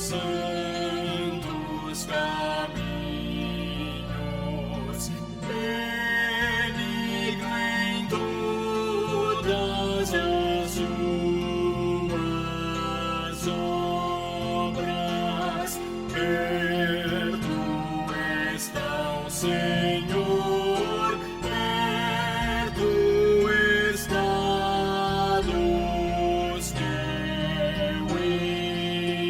santos caminhos, benigno em todas as suas obras, perto está o Senhor, perto está dos que o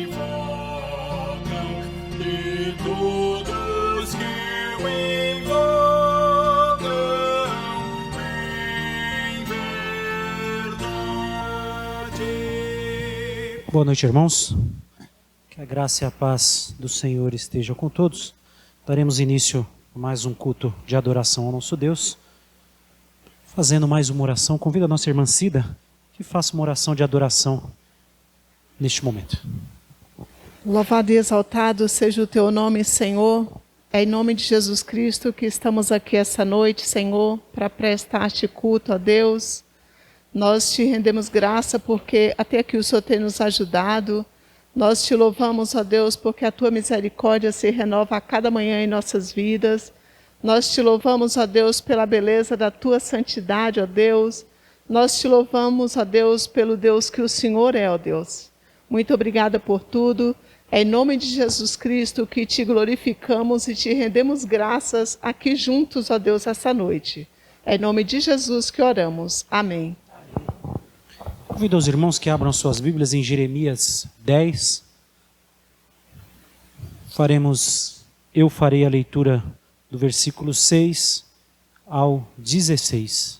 invocam, de todos que o invocam em verdade. Boa noite, irmãos. Que a graça e a paz do Senhor estejam com todos. Daremos início a mais um culto de adoração ao nosso Deus. Fazendo mais uma oração, convido a nossa irmã Cida que faça uma oração de adoração neste momento. Louvado e exaltado seja o teu nome, Senhor. É em nome de Jesus Cristo que estamos aqui essa noite, Senhor, para prestar-te culto a Deus. Nós te rendemos graça porque até aqui o Senhor tem nos ajudado. Nós te louvamos, ó Deus, porque a tua misericórdia se renova a cada manhã em nossas vidas. Nós te louvamos, ó Deus, pela beleza da tua santidade, ó Deus. Nós te louvamos, ó Deus, pelo Deus que o Senhor é, ó Deus. Muito obrigada por tudo. É em nome de Jesus Cristo que te glorificamos e te rendemos graças aqui juntos, ó Deus, essa noite. É em nome de Jesus que oramos. Amém. Convido os irmãos que abram suas Bíblias em Jeremias 10. Eu farei a leitura do versículo 6 ao 16.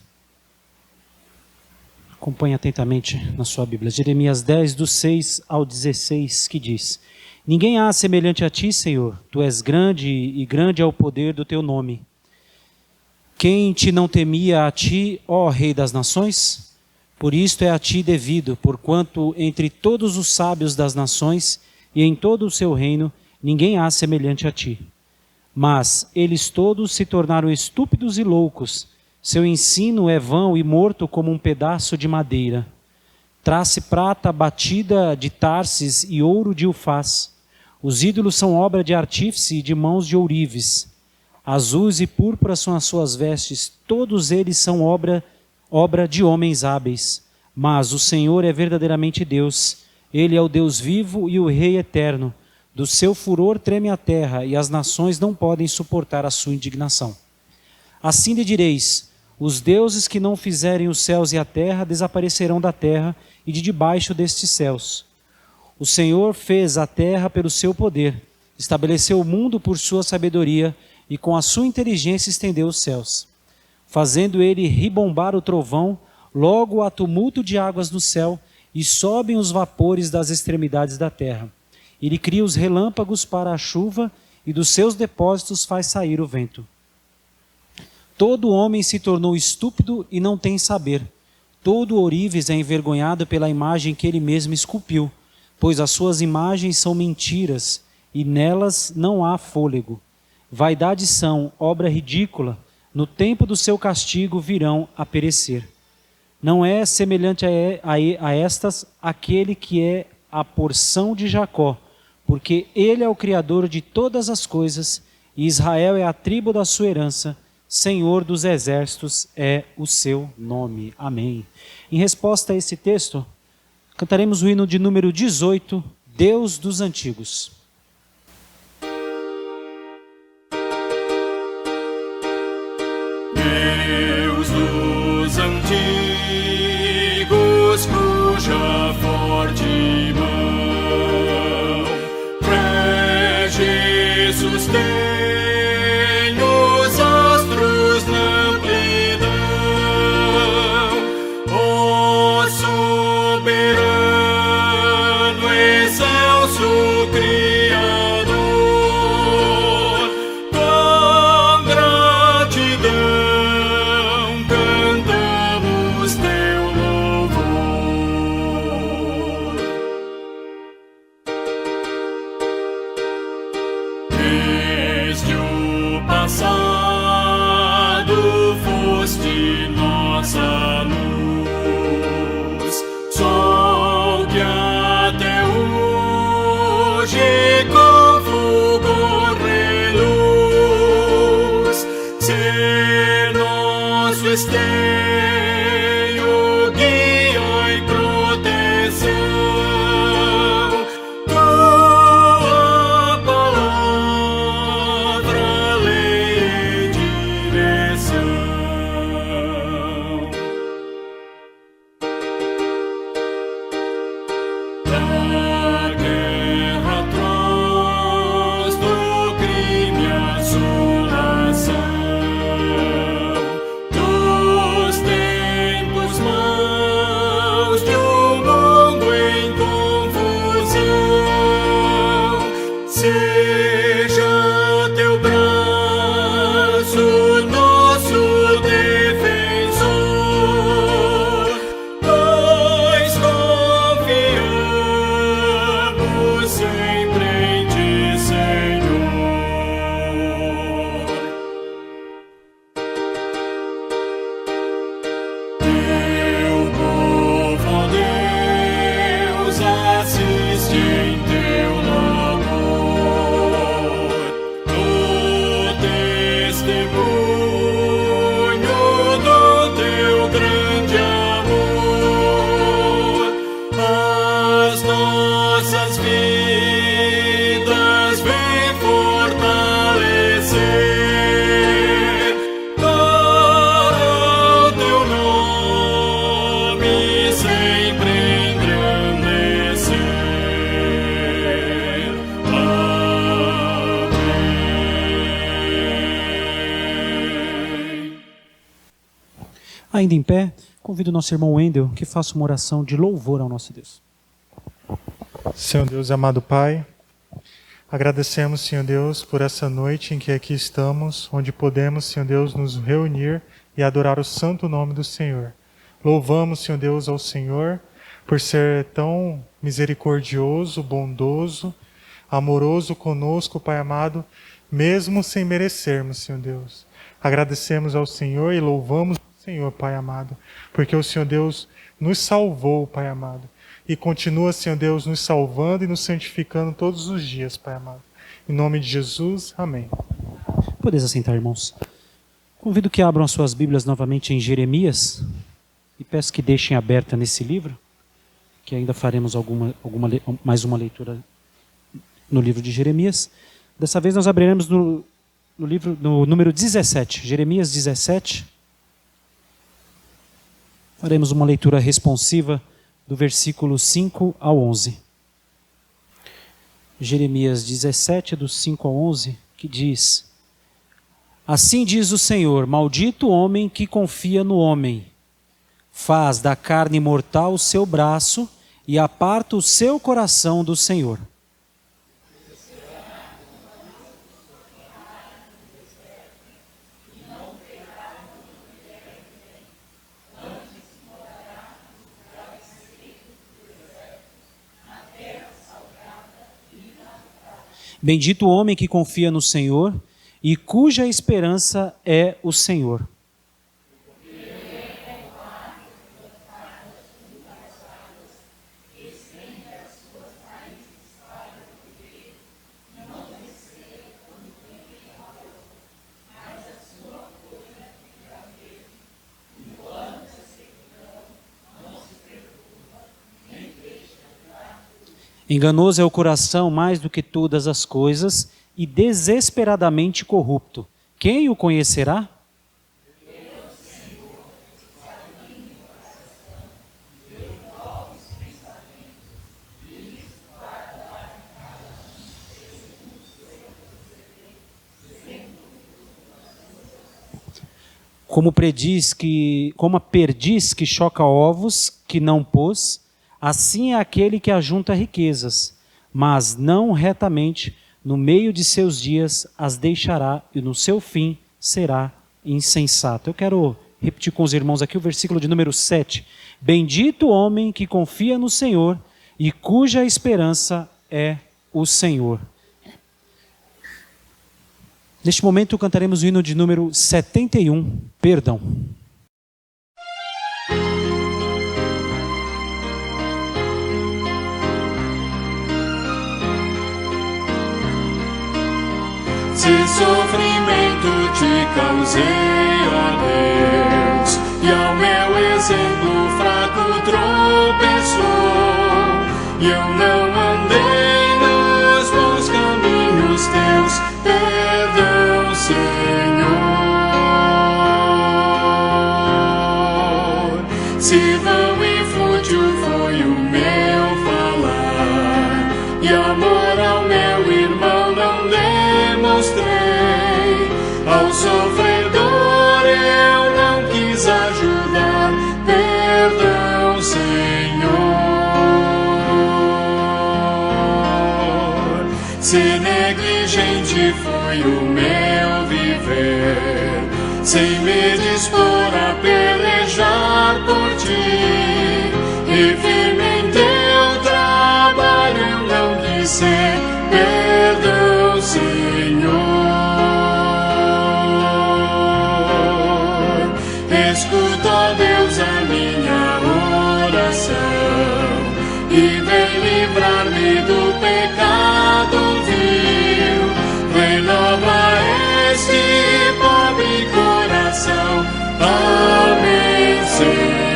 Acompanhe atentamente na sua Bíblia. Jeremias 10, do 6 ao 16, que diz: Ninguém há semelhante a ti, Senhor. Tu és grande e grande é o poder do teu nome. Quem te não temia a ti, ó Rei das Nações? Por isto é a ti devido, porquanto entre todos os sábios das nações e em todo o seu reino, ninguém há semelhante a ti. Mas eles todos se tornaram estúpidos e loucos. Seu ensino é vão e morto como um pedaço de madeira. Traz-se prata batida de Tarsis e ouro de Ufaz. Os ídolos são obra de artífice e de mãos de ourives. Azuis e púrpuras são as suas vestes. Todos eles são obra de homens hábeis. Mas o Senhor é verdadeiramente Deus. Ele é o Deus vivo e o Rei eterno. Do seu furor treme a terra, e as nações não podem suportar a sua indignação. Assim lhe direis: os deuses que não fizerem os céus e a terra desaparecerão da terra e de debaixo destes céus. O Senhor fez a terra pelo seu poder, estabeleceu o mundo por sua sabedoria, e com a sua inteligência estendeu os céus. Fazendo ele ribombar o trovão, logo há tumulto de águas no céu, e sobem os vapores das extremidades da terra. Ele cria os relâmpagos para a chuva, e dos seus depósitos faz sair o vento. Todo homem se tornou estúpido e não tem saber. Todo ourives é envergonhado pela imagem que ele mesmo esculpiu, pois as suas imagens são mentiras, e nelas não há fôlego. Vaidades são obra ridícula, no tempo do seu castigo virão a perecer. Não é semelhante a estas aquele que é a porção de Jacó, porque ele é o Criador de todas as coisas, e Israel é a tribo da sua herança, Senhor dos exércitos é o seu nome. Amém. Em resposta a esse texto, cantaremos o hino de número 18, Deus dos Antigos. Deus dos antigos, cuja forte mão rege e sustém os astros na amplidão. Ó soberano, excelso Criador, com gratidão cantamos teu louvor. Desde o passado foste nossa luz, sol que até hoje sempre em ti, Senhor. Teu povo, ó Deus, assiste em teu labor, no testemunho do teu grande amor. As nossas vidas vem fortalecer para o teu nome sempre engrandecer. Amém. Ainda em pé, convido o nosso irmão Wendel que faça uma oração de louvor ao nosso Deus. Senhor Deus, amado Pai, agradecemos, Senhor Deus, por essa noite em que aqui estamos, onde podemos, Senhor Deus, nos reunir e adorar o santo nome do Senhor. Louvamos, Senhor Deus, ao Senhor por ser tão misericordioso, bondoso, amoroso conosco, Pai amado, mesmo sem merecermos, Senhor Deus. Agradecemos ao Senhor e louvamos o Senhor, Pai amado, porque o Senhor Deus nos salvou, Pai amado. E continua, Senhor Deus, nos salvando e nos santificando todos os dias, Pai amado. Em nome de Jesus, amém. Podeis assentar, irmãos. Convido que abram as suas Bíblias novamente em Jeremias e peço que deixem aberta nesse livro, que ainda faremos mais uma leitura no livro de Jeremias. Dessa vez nós abriremos no número 17, Jeremias 17. Faremos uma leitura responsiva do versículo 5 ao 11. Jeremias 17, do 5 ao 11, que diz: Assim diz o Senhor, maldito o homem que confia no homem, faz da carne mortal o seu braço e aparta o seu coração do Senhor. Bendito o homem que confia no Senhor e cuja esperança é o Senhor. Enganoso é o coração mais do que todas as coisas e desesperadamente corrupto. Quem o conhecerá? Como a perdiz que choca ovos que não pôs, assim é aquele que ajunta riquezas, mas não retamente, no meio de seus dias as deixará e no seu fim será insensato. Eu quero repetir com os irmãos aqui o versículo de número 7. Bendito o homem que confia no Senhor e cuja esperança é o Senhor. Neste momento cantaremos o hino de número 71, Perdão. Se sofrimento te causei, ó Deus, e ao meu exemplo fraco tropeçou, e eu não andei nos bons caminhos teus, perdão, Senhor. Se vão e fútil foi o meu falar, e amor ao meu irmão não demonstrei, ao sofredor eu não quis ajudar, perdão, Senhor. Se negligente foi o meu viver, sem me dispor a pelejar por ti, e firme em teu trabalho eu não quis ser, do pecado vil, renova este pobre coração. Amém, Senhor.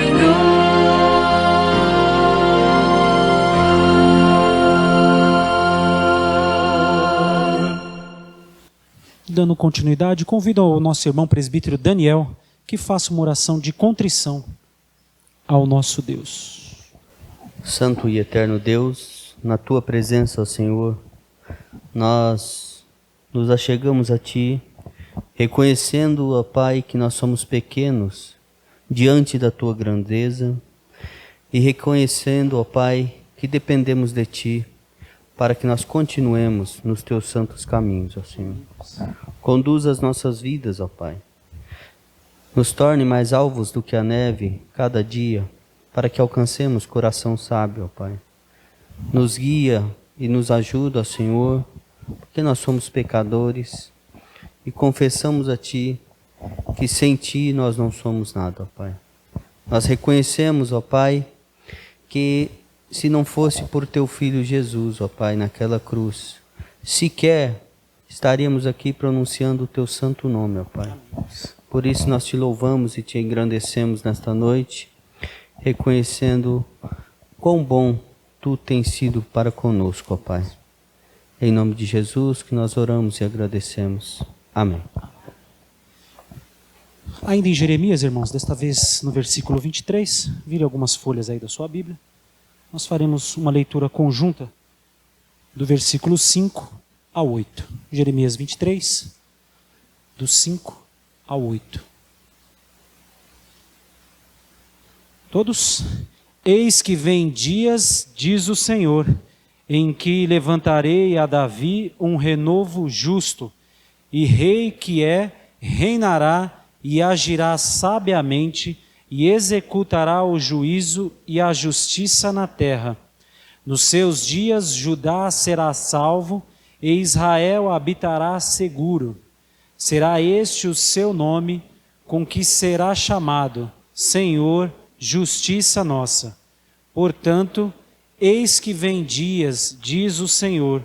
Dando continuidade, convido o nosso irmão presbítero Daniel que faça uma oração de contrição ao nosso Deus. Santo e eterno Deus, na Tua presença, ó Senhor, nós nos achegamos a Ti, reconhecendo, ó Pai, que nós somos pequenos diante da Tua grandeza e reconhecendo, ó Pai, que dependemos de Ti para que nós continuemos nos Teus santos caminhos, ó Senhor. Conduza as nossas vidas, ó Pai. Nos torne mais alvos do que a neve cada dia, para que alcancemos coração sábio, ó Pai. Nos guia e nos ajuda, ó Senhor, porque nós somos pecadores e confessamos a Ti que sem Ti nós não somos nada, ó Pai. Nós reconhecemos, ó Pai, que se não fosse por Teu Filho Jesus, ó Pai, naquela cruz, sequer estaríamos aqui pronunciando o Teu santo nome, ó Pai. Por isso nós Te louvamos e Te engrandecemos nesta noite, reconhecendo quão bom Tu tens sido para conosco, ó Pai. Em nome de Jesus que nós oramos e agradecemos. Amém. Ainda em Jeremias, irmãos, desta vez no versículo 23, vire algumas folhas aí da sua Bíblia. Nós faremos uma leitura conjunta do versículo 5 ao 8. Jeremias 23, do 5 ao 8. Todos? Eis que vem dias, diz o Senhor, em que levantarei a Davi um renovo justo, e rei que reinará e agirá sabiamente, e executará o juízo e a justiça na terra. Nos seus dias Judá será salvo, e Israel habitará seguro. Será este o seu nome, com que será chamado Senhor, justiça nossa. Portanto, eis que vem dias, diz o Senhor,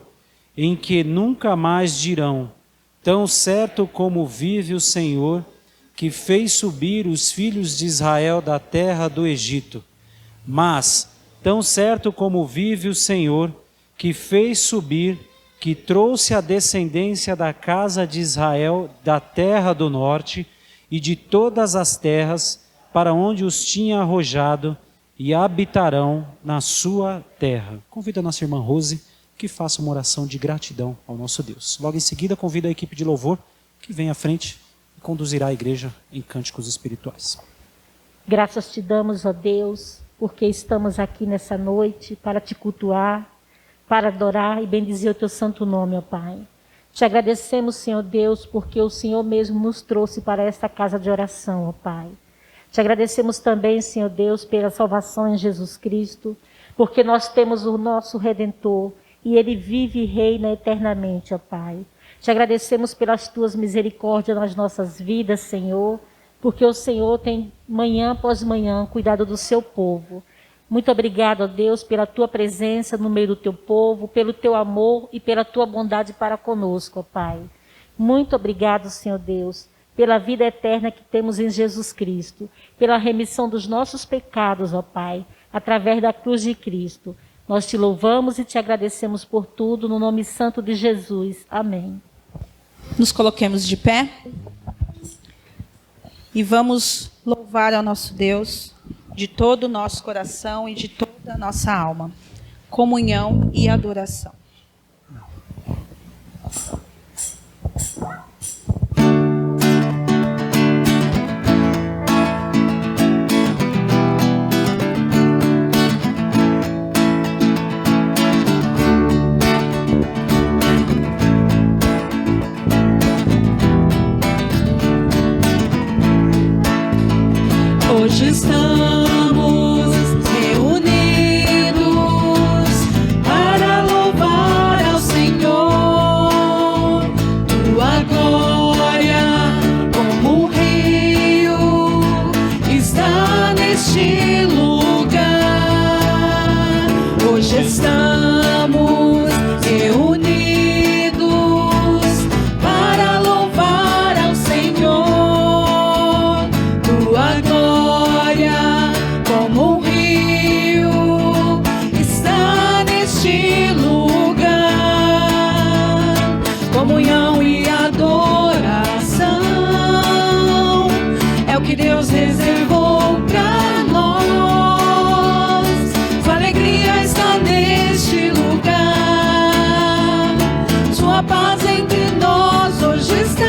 em que nunca mais dirão, tão certo como vive o Senhor, que fez subir os filhos de Israel da terra do Egito. Mas, tão certo como vive o Senhor, que fez subir, que trouxe a descendência da casa de Israel da terra do norte e de todas as terras para onde os tinha arrojado, e habitarão na sua terra. Convido a nossa irmã Rose que faça uma oração de gratidão ao nosso Deus. Logo em seguida, convido a equipe de louvor que vem à frente e conduzirá a igreja em cânticos espirituais. Graças te damos, ó Deus, porque estamos aqui nessa noite para te cultuar, para adorar e bendizer o teu santo nome, ó Pai. Te agradecemos, Senhor Deus, porque o Senhor mesmo nos trouxe para esta casa de oração, ó Pai. Te agradecemos também, Senhor Deus, pela salvação em Jesus Cristo, porque nós temos o nosso Redentor e Ele vive e reina eternamente, ó Pai. Te agradecemos pelas Tuas misericórdias nas nossas vidas, Senhor, porque o Senhor tem manhã após manhã cuidado do seu povo. Muito obrigado, ó Deus, pela Tua presença no meio do Teu povo, pelo Teu amor e pela Tua bondade para conosco, ó Pai. Muito obrigado, Senhor Deus, pela vida eterna que temos em Jesus Cristo, pela remissão dos nossos pecados, ó Pai, através da cruz de Cristo. Nós te louvamos e te agradecemos por tudo, no nome santo de Jesus. Amém. Nos coloquemos de pé e vamos louvar ao nosso Deus de todo o nosso coração e de toda a nossa alma. Comunhão e adoração. Hoje estamos reunidos para louvar comunhão e adoração é o que Deus reservou para nós. Sua alegria está neste lugar, sua paz entre nós hoje está.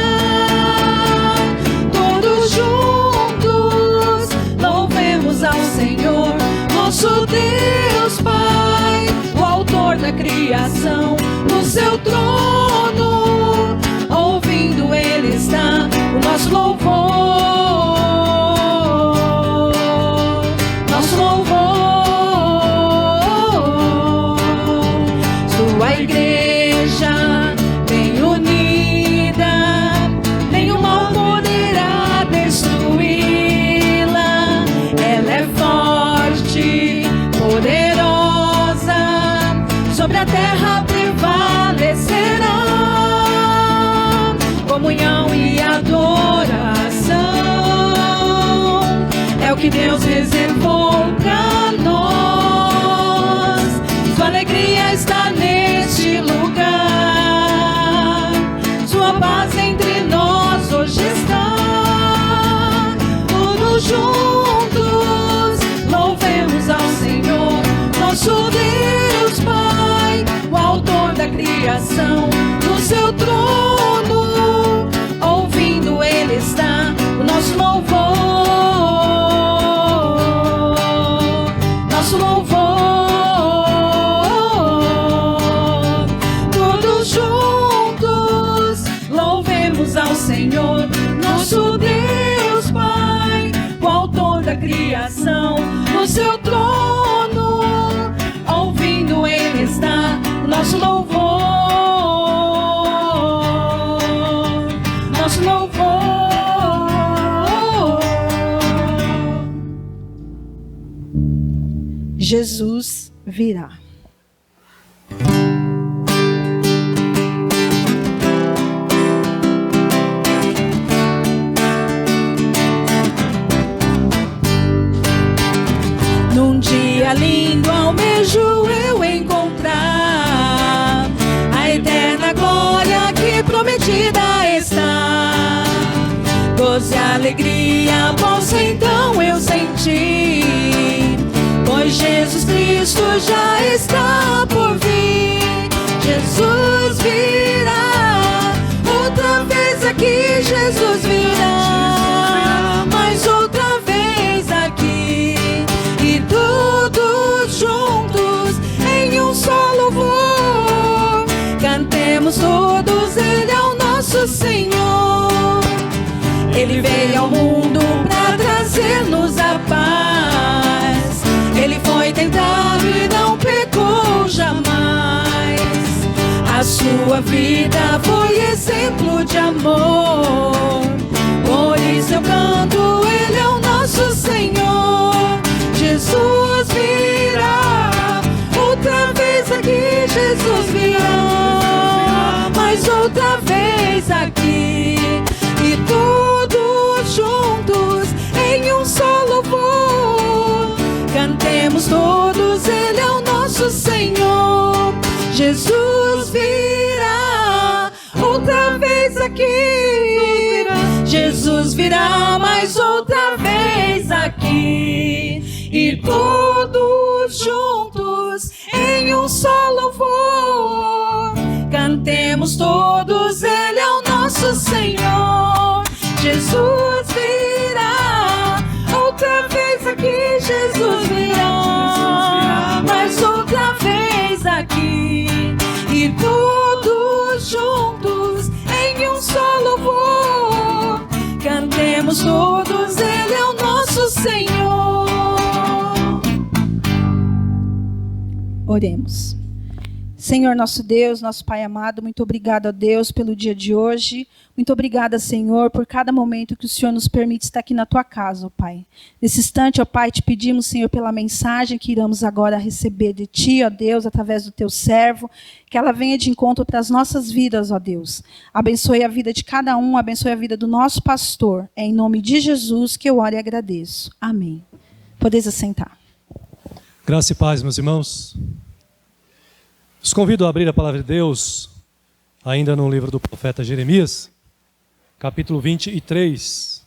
Todos juntos louvemos ao Senhor, nosso Deus Pai, o autor da criação. No seu trono, ouvindo Ele está o nosso louvor, nosso louvor. Sua igreja bem unida, nenhum mal poderá destruí-la. Ela é forte, poderosa, sobre a terra prevalecerá. Comunhão e adoração é o que Deus reservou para nós. Sua alegria está neste lugar, sua paz entre nós hoje está. Todos juntos louvemos ao Senhor, nosso Deus Pai, o autor da criação. No seu trono, ouvindo Ele está o nosso louvor, nosso louvor. Todos juntos louvemos ao Senhor, nosso Deus Pai, o autor da criação. No seu trono, ouvindo Ele está o nosso louvor, nosso louvor. Jesus virá. Num dia lindo almejo eu encontrar a eterna glória que prometida está. Gozo e alegria posso então eu sentir, pois Jesus Cristo já está por vir. Jesus virá, outra vez aqui Jesus virá, mas outra vez aqui. E todos juntos em um só louvor, cantemos todos, Ele é o nosso Senhor. Ele veio ao mundo para trazer-nos a paz. Ele foi tentado e não pecou jamais. A sua vida foi exemplo de amor. Por isso eu canto, Ele é o nosso Senhor. Jesus virá, outra vez aqui Jesus virá, mas outra vez aqui. E todos juntos em um só louvor, cantemos todos, Ele é o nosso Senhor. Jesus virá, outra vez aqui. Jesus virá, mais outra vez aqui. E todos juntos em um só louvor, cantemos todos, Ele é o nosso Senhor. Jesus virá, outra vez aqui Jesus virá, mas outra vez aqui. E todos juntos em um só louvor, cantemos todos, Ele é o nosso Senhor. Oremos. Senhor nosso Deus, nosso Pai amado, muito obrigado a Deus pelo dia de hoje. Muito obrigada, Senhor, por cada momento que o Senhor nos permite estar aqui na Tua casa, ó Pai. Nesse instante, ó Pai, te pedimos, Senhor, pela mensagem que iremos agora receber de Ti, ó Deus, através do Teu servo, que ela venha de encontro para as nossas vidas, ó Deus. Abençoe a vida de cada um, abençoe a vida do nosso pastor. É em nome de Jesus que eu oro e agradeço. Amém. Podeis assentar. Graça e paz, meus irmãos. Os convido a abrir a palavra de Deus ainda no livro do profeta Jeremias, capítulo 23.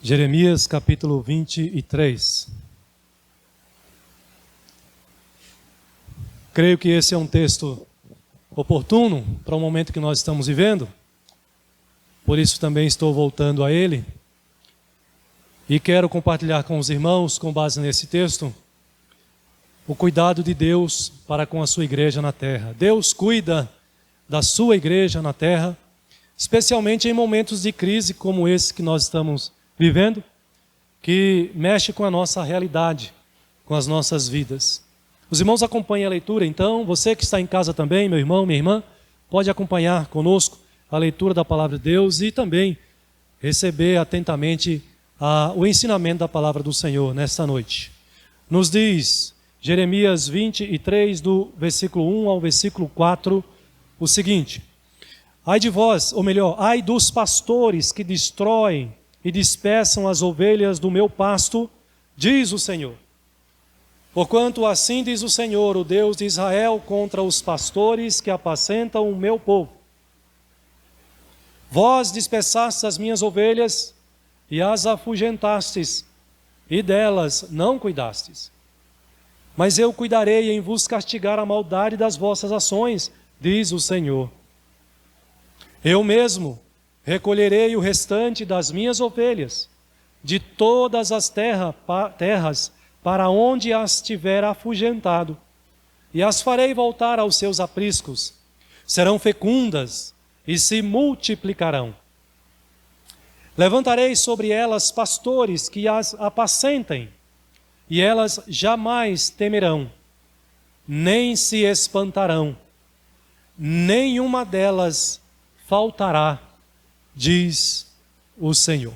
Jeremias capítulo 23. Creio que esse é um texto oportuno para o momento que nós estamos vivendo, por isso também estou voltando a ele. E quero compartilhar com os irmãos, com base nesse texto, o cuidado de Deus para com a sua igreja na terra. Deus cuida da sua igreja na terra, especialmente em momentos de crise como esse que nós estamos vivendo, que mexe com a nossa realidade, com as nossas vidas. Os irmãos acompanhem a leitura, então, você que está em casa também, meu irmão, minha irmã, pode acompanhar conosco a leitura da palavra de Deus e também receber atentamente o ensinamento da palavra do Senhor nesta noite. Nos diz Jeremias 23, do versículo 1 ao versículo 4, o seguinte: ai de vós, ou melhor, ai dos pastores que destroem e dispersam as ovelhas do meu pasto, diz o Senhor. Porquanto assim diz o Senhor, o Deus de Israel, contra os pastores que apacentam o meu povo. Vós dispersastes as minhas ovelhas e as afugentastes, e delas não cuidastes. Mas eu cuidarei em vos castigar a maldade das vossas ações, diz o Senhor. Eu mesmo recolherei o restante das minhas ovelhas, de todas as terras para onde as tiver afugentado, e as farei voltar aos seus apriscos. Serão fecundas e se multiplicarão. Levantarei sobre elas pastores que as apacentem, e elas jamais temerão, nem se espantarão, nenhuma delas faltará, diz o Senhor.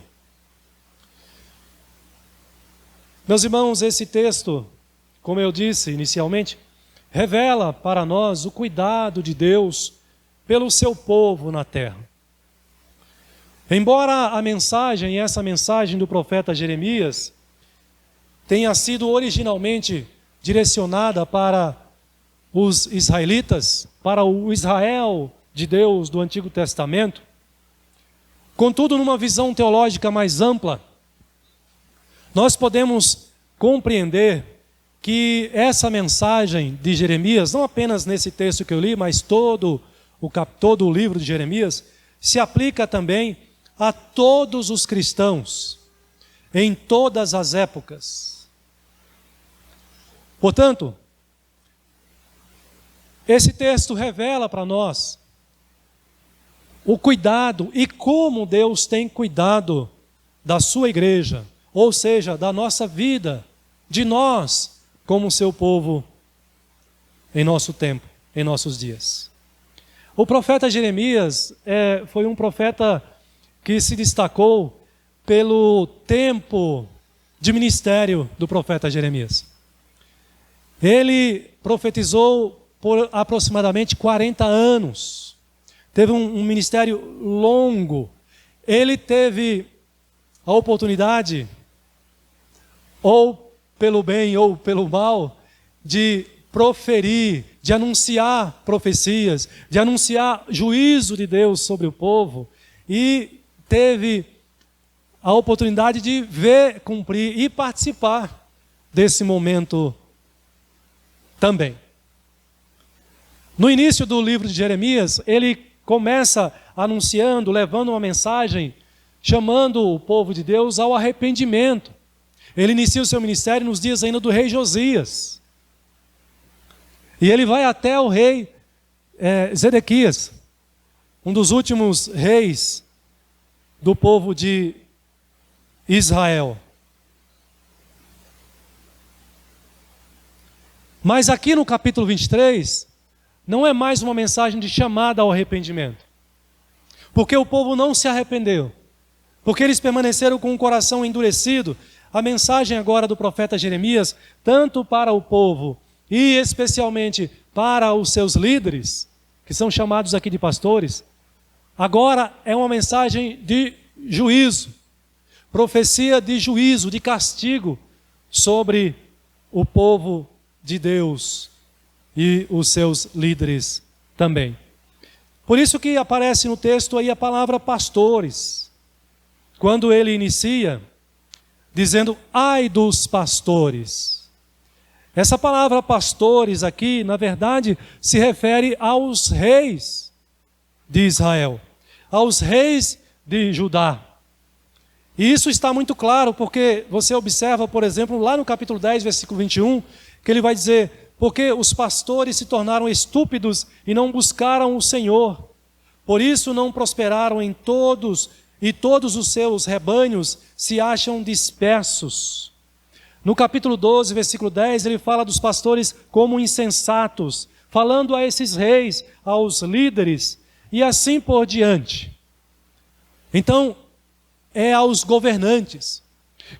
Meus irmãos, esse texto, como eu disse inicialmente, revela para nós o cuidado de Deus pelo seu povo na terra. Embora essa mensagem do profeta Jeremias tenha sido originalmente direcionada para os israelitas, para o Israel de Deus do Antigo Testamento, contudo, numa visão teológica mais ampla, nós podemos compreender que essa mensagem de Jeremias, não apenas nesse texto que eu li, mas todo o livro de Jeremias, se aplica também a todos os cristãos, em todas as épocas. Portanto, esse texto revela para nós o cuidado e como Deus tem cuidado da sua igreja, ou seja, da nossa vida, de nós como seu povo em nosso tempo, em nossos dias. O profeta Jeremias foi um profeta que se destacou pelo tempo de ministério do profeta Jeremias. Ele profetizou por aproximadamente 40 anos. Teve um ministério longo. Ele teve a oportunidade, ou pelo bem ou pelo mal, de proferir, de anunciar profecias, de anunciar juízo de Deus sobre o povo, e teve a oportunidade de ver cumprir e participar desse momento também. No início do livro de Jeremias, ele começa anunciando, levando uma mensagem, chamando o povo de Deus ao arrependimento. Ele inicia o seu ministério nos dias ainda do rei Josias. E ele vai até o rei Zedequias, um dos últimos reis do povo de Israel. Mas aqui no capítulo 23, não é mais uma mensagem de chamada ao arrependimento. Porque o povo não se arrependeu. Porque eles permaneceram com o coração endurecido. A mensagem agora do profeta Jeremias, tanto para o povo e especialmente para os seus líderes, que são chamados aqui de pastores, agora é uma mensagem de juízo, profecia de juízo, de castigo sobre o povo de Deus e os seus líderes também. Por isso que aparece no texto aí a palavra pastores, quando ele inicia dizendo, ai dos pastores. Essa palavra pastores aqui, na verdade, se refere aos reis de Israel, aos reis de Judá. E isso está muito claro, porque você observa, por exemplo, lá no capítulo 10, versículo 21, que ele vai dizer, porque os pastores se tornaram estúpidos e não buscaram o Senhor. Por isso não prosperaram em todos, e todos os seus rebanhos se acham dispersos. No capítulo 12, versículo 10, ele fala dos pastores como insensatos, falando a esses reis, aos líderes, e assim por diante. Então, é aos governantes,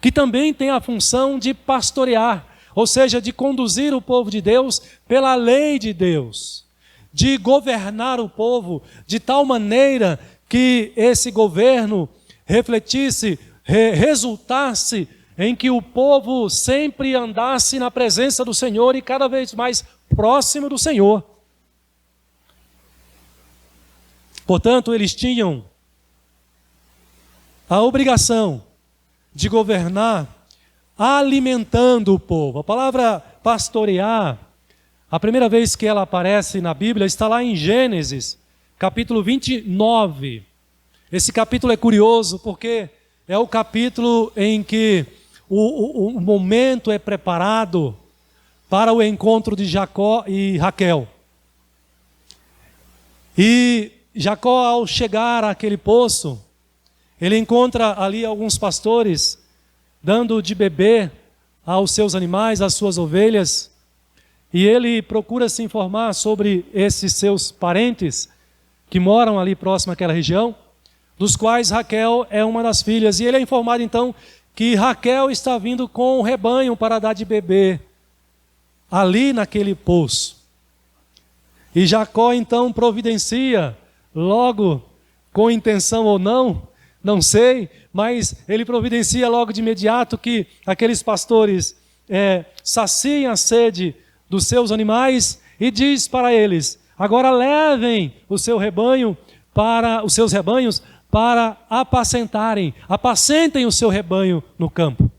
que também têm a função de pastorear, ou seja, de conduzir o povo de Deus pela lei de Deus, de governar o povo de tal maneira que esse governo refletisse, resultasse em que o povo sempre andasse na presença do Senhor e cada vez mais próximo do Senhor. Portanto, eles tinham a obrigação de governar alimentando o povo. A palavra pastorear, a primeira vez que ela aparece na Bíblia, está lá em Gênesis, capítulo 29. Esse capítulo é curioso porque é o capítulo em que o momento é preparado para o encontro de Jacó e Raquel. E Jacó, ao chegar àquele poço, ele encontra ali alguns pastores dando de beber aos seus animais, às suas ovelhas, e ele procura se informar sobre esses seus parentes que moram ali próximo àquela região, dos quais Raquel é uma das filhas. E ele é informado então que Raquel está vindo com o rebanho para dar de beber ali naquele poço. E Jacó então providencia, logo com intenção ou não sei, mas ele providencia logo de imediato que aqueles pastores saciem a sede dos seus animais e diz para eles, agora levem o seu rebanho os seus rebanhos para apacentem o seu rebanho no campo.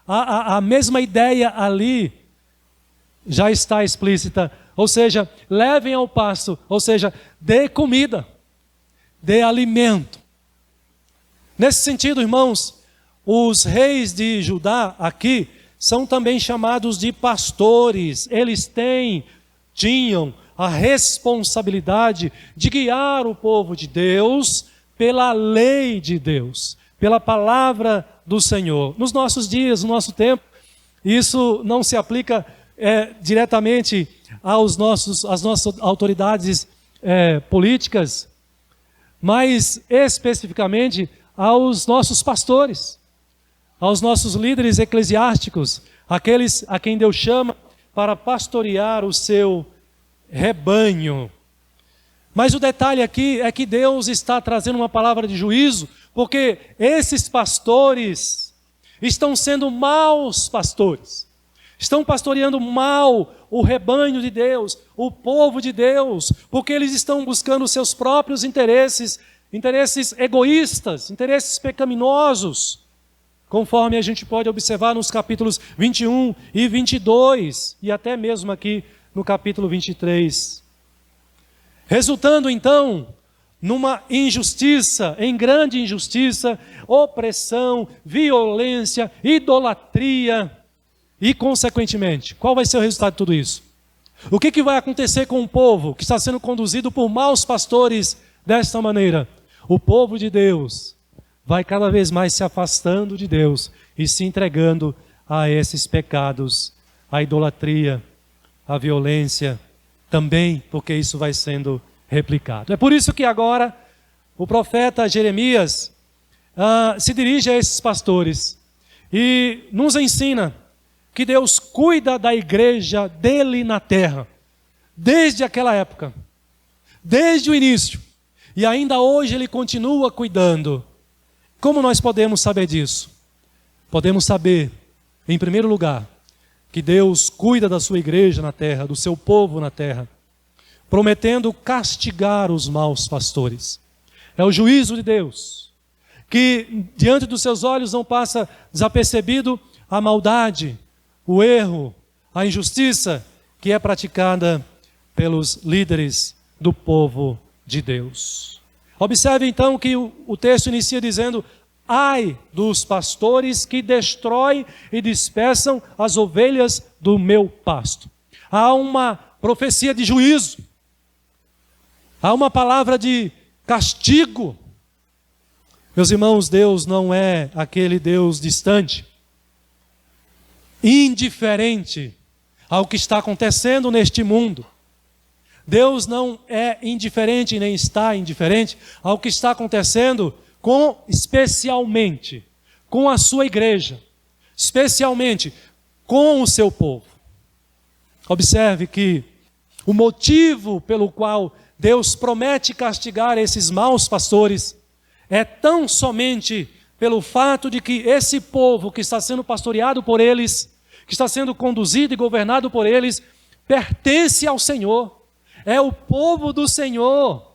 A mesma ideia ali já está explícita, ou seja, levem ao pasto, ou seja, dê comida, dê alimento. Nesse sentido, irmãos, os reis de Judá aqui são também chamados de pastores. Eles tinham a responsabilidade de guiar o povo de Deus pela lei de Deus, pela palavra do Senhor. Nos nossos dias, no nosso tempo, isso não se aplica diretamente às nossas autoridades políticas, mas especificamente aos nossos pastores, aos nossos líderes eclesiásticos, aqueles a quem Deus chama para pastorear o seu rebanho. Mas o detalhe aqui é que Deus está trazendo uma palavra de juízo, porque esses pastores estão sendo maus pastores, estão pastoreando mal o rebanho de Deus, o povo de Deus, porque eles estão buscando os seus próprios interesses egoístas, interesses pecaminosos, conforme a gente pode observar nos capítulos 21 e 22, e até mesmo aqui no capítulo 23. Resultando então numa injustiça, em grande injustiça, opressão, violência, idolatria, e consequentemente, qual vai ser o resultado de tudo isso? O que vai acontecer com o povo que está sendo conduzido por maus pastores desta maneira? O povo de Deus vai cada vez mais se afastando de Deus e se entregando a esses pecados, a idolatria, a violência, também porque isso vai sendo replicado. É por isso que agora o profeta Jeremias se dirige a esses pastores e nos ensina que Deus cuida da igreja dele na terra, desde aquela época, desde o início, e ainda hoje ele continua cuidando. Como nós podemos saber disso? Podemos saber, em primeiro lugar, que Deus cuida da sua igreja na terra, do seu povo na terra, prometendo castigar os maus pastores. É o juízo de Deus, que diante dos seus olhos não passa desapercebido a maldade, o erro, a injustiça que é praticada pelos líderes do povo de Deus. Observe então que o texto inicia dizendo: ai dos pastores que destroem e dispersam as ovelhas do meu pasto. Há uma profecia de juízo, há uma palavra de castigo. Meus irmãos, Deus não é aquele Deus distante, indiferente ao que está acontecendo neste mundo. Deus não é indiferente nem está indiferente ao que está acontecendo especialmente com a sua igreja, especialmente com o seu povo. Observe que o motivo pelo qual Deus promete castigar esses maus pastores é tão somente pelo fato de que esse povo que está sendo pastoreado por eles, que está sendo conduzido e governado por eles, pertence ao Senhor, é o povo do Senhor.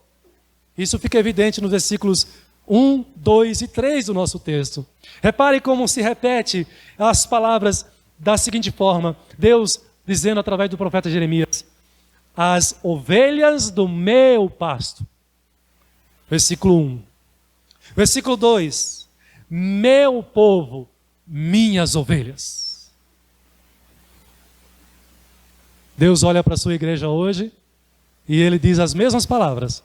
Isso fica evidente nos versículos 1, 2 e 3 do nosso texto. Repare como se repete as palavras da seguinte forma: Deus dizendo através do profeta Jeremias: as ovelhas do meu pasto. Versículo 1. Versículo 2: meu povo, minhas ovelhas. Deus olha para a sua igreja hoje e ele diz as mesmas palavras.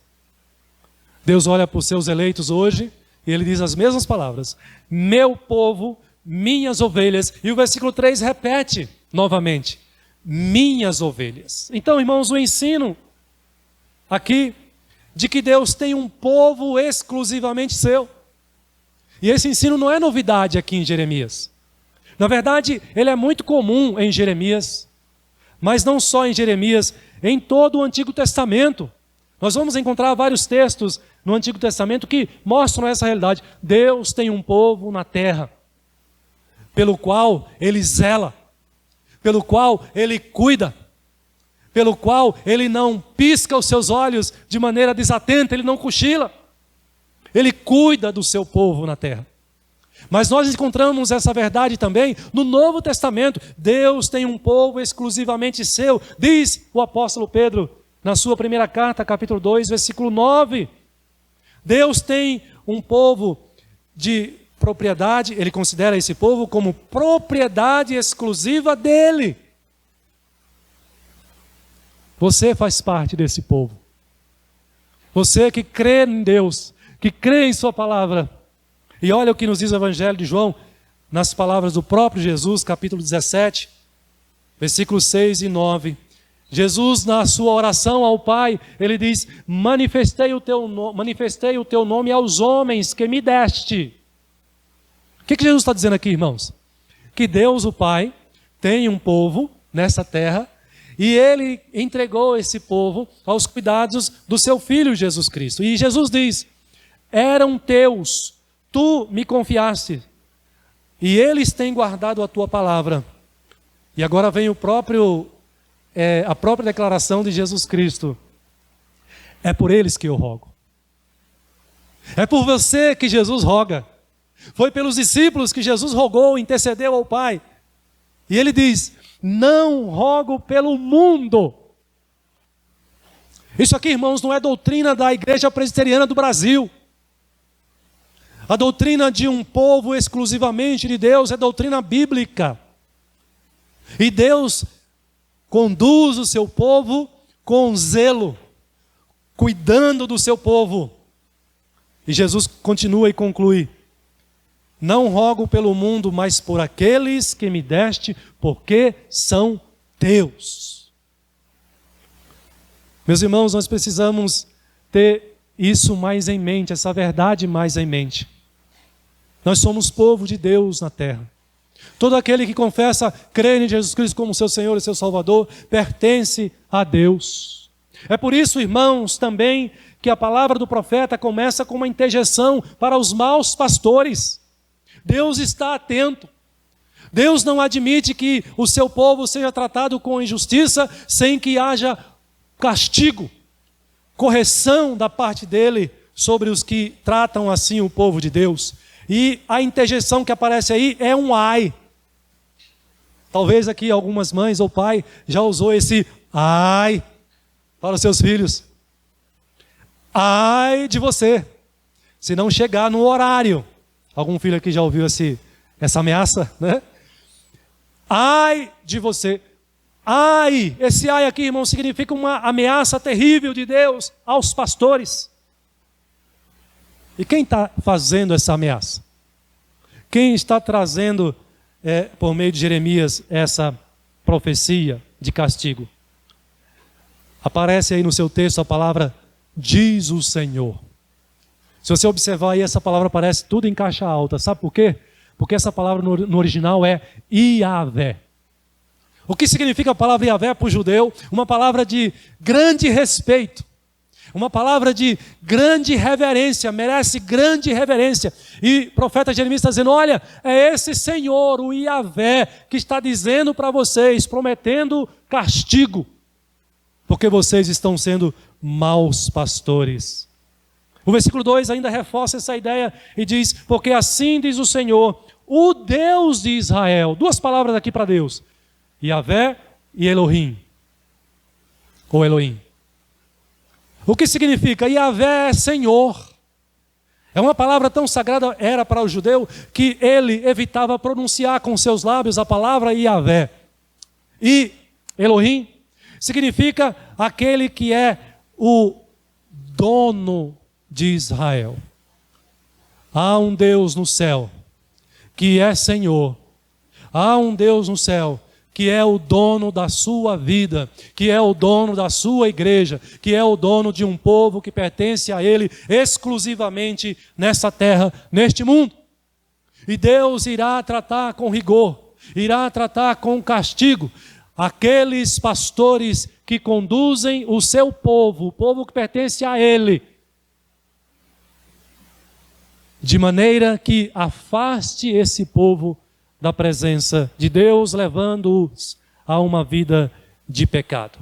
Deus olha para os seus eleitos hoje e ele diz as mesmas palavras: meu povo, minhas ovelhas. E o versículo 3 repete novamente: minhas ovelhas. Então, irmãos, o ensino aqui de que Deus tem um povo exclusivamente seu. E esse ensino não é novidade aqui em Jeremias. Na verdade, ele é muito comum em Jeremias, mas não só em Jeremias, em todo o Antigo Testamento. Nós vamos encontrar vários textos no Antigo Testamento que mostram essa realidade. Deus tem um povo na terra, pelo qual ele zela, pelo qual ele cuida, pelo qual ele não pisca os seus olhos de maneira desatenta, ele não cochila. Ele cuida do seu povo na terra. Mas nós encontramos essa verdade também no Novo Testamento. Deus tem um povo exclusivamente seu, diz o apóstolo Pedro na sua primeira carta, capítulo 2, versículo 9. Deus tem um povo de propriedade, ele considera esse povo como propriedade exclusiva dele. Você faz parte desse povo. Você que crê em Deus, que crê em sua palavra. E olha o que nos diz o Evangelho de João, nas palavras do próprio Jesus, capítulo 17, versículos 6 e 9. Jesus, na sua oração ao Pai, ele diz: manifestei o teu nome aos homens que me deste. O que Jesus está dizendo aqui, irmãos? Que Deus, o Pai, tem um povo nessa terra e ele entregou esse povo aos cuidados do seu Filho Jesus Cristo. E Jesus diz: eram teus, tu me confiaste, e eles têm guardado a tua palavra. E agora vem a própria declaração de Jesus Cristo: é por eles que eu rogo. É por você que Jesus roga. Foi pelos discípulos que Jesus rogou, intercedeu ao Pai. E ele diz: não rogo pelo mundo. Isso aqui, irmãos, não é doutrina da Igreja Presbiteriana do Brasil. A doutrina de um povo exclusivamente de Deus é doutrina bíblica. E Deus conduz o seu povo com zelo, cuidando do seu povo. E Jesus continua e conclui: não rogo pelo mundo, mas por aqueles que me deste, porque são teus. Meus irmãos, nós precisamos ter isso mais em mente, essa verdade mais em mente. Nós somos povo de Deus na terra. Todo aquele que confessa crer em Jesus Cristo como seu Senhor e seu Salvador pertence a Deus. É por isso, irmãos, também que a palavra do profeta começa com uma interjeição para os maus pastores. Deus está atento. Deus não admite que o seu povo seja tratado com injustiça sem que haja castigo, correção da parte dele sobre os que tratam assim o povo de Deus. E a interjeição que aparece aí é um ai. Talvez aqui algumas mães ou pai já usou esse ai para os seus filhos. Ai de você, se não chegar no horário. Algum filho aqui já ouviu essa ameaça, né? Ai de você. Ai, esse ai aqui, irmão, significa uma ameaça terrível de Deus aos pastores. E quem está fazendo essa ameaça? Quem está trazendo, por meio de Jeremias, essa profecia de castigo? Aparece aí no seu texto a palavra diz o Senhor. Se você observar aí, essa palavra aparece tudo em caixa alta. Sabe por quê? Porque essa palavra no original é Iavé. O que significa a palavra Iavé para o judeu? Uma palavra de grande respeito. Uma palavra de grande reverência, merece grande reverência. E o profeta Jeremias está dizendo, olha, é esse Senhor, o Iavé, que está dizendo para vocês, prometendo castigo, porque vocês estão sendo maus pastores. O versículo 2 ainda reforça essa ideia e diz, porque assim diz o Senhor, o Deus de Israel. Duas palavras aqui para Deus, Iavé e Elohim, ou Elohim. O que significa? Iavé é Senhor. É uma palavra tão sagrada, era para o judeu, que ele evitava pronunciar com seus lábios a palavra Iavé. E Elohim significa aquele que é o dono de Israel. Há um Deus no céu que é Senhor. Há um Deus no céu que é o dono da sua vida, que é o dono da sua igreja, que é o dono de um povo que pertence a Ele exclusivamente nessa terra, neste mundo. E Deus irá tratar com rigor, irá tratar com castigo aqueles pastores que conduzem o seu povo, o povo que pertence a Ele, de maneira que afaste esse povo da presença de Deus, levando-os a uma vida de pecado.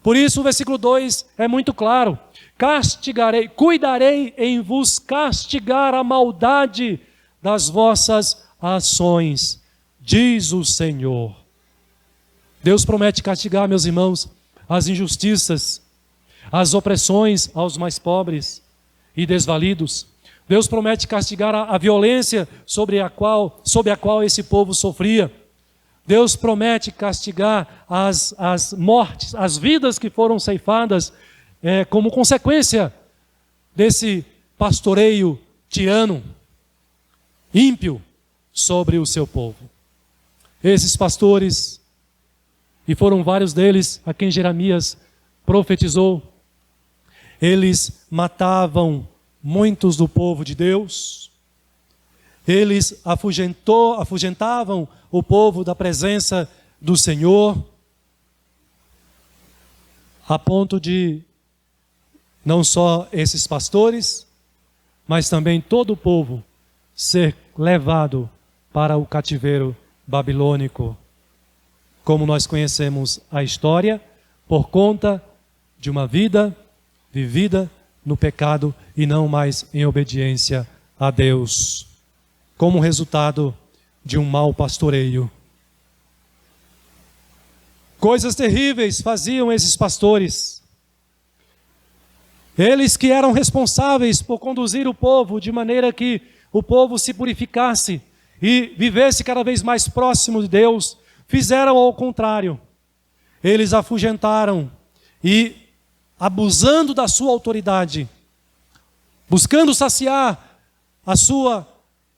Por isso o versículo 2 é muito claro: castigarei, cuidarei em vos castigar a maldade das vossas ações, diz o Senhor. Deus promete castigar, meus irmãos, as injustiças, as opressões aos mais pobres e desvalidos. Deus promete castigar a violência sobre a qual esse povo sofria. Deus promete castigar as mortes, as vidas que foram ceifadas como consequência desse pastoreio tirano, ímpio, sobre o seu povo. Esses pastores, e foram vários deles a quem Jeremias profetizou, eles matavam muitos do povo de Deus, eles afugentavam o povo da presença do Senhor, a ponto de não só esses pastores, mas também todo o povo ser levado para o cativeiro babilônico, como nós conhecemos a história, por conta de uma vida vivida no pecado e não mais em obediência a Deus, como resultado de um mau pastoreio. Coisas terríveis faziam esses pastores. Eles que eram responsáveis por conduzir o povo de maneira que o povo se purificasse e vivesse cada vez mais próximo de Deus, fizeram ao contrário. Eles afugentaram e, abusando da sua autoridade, buscando saciar a sua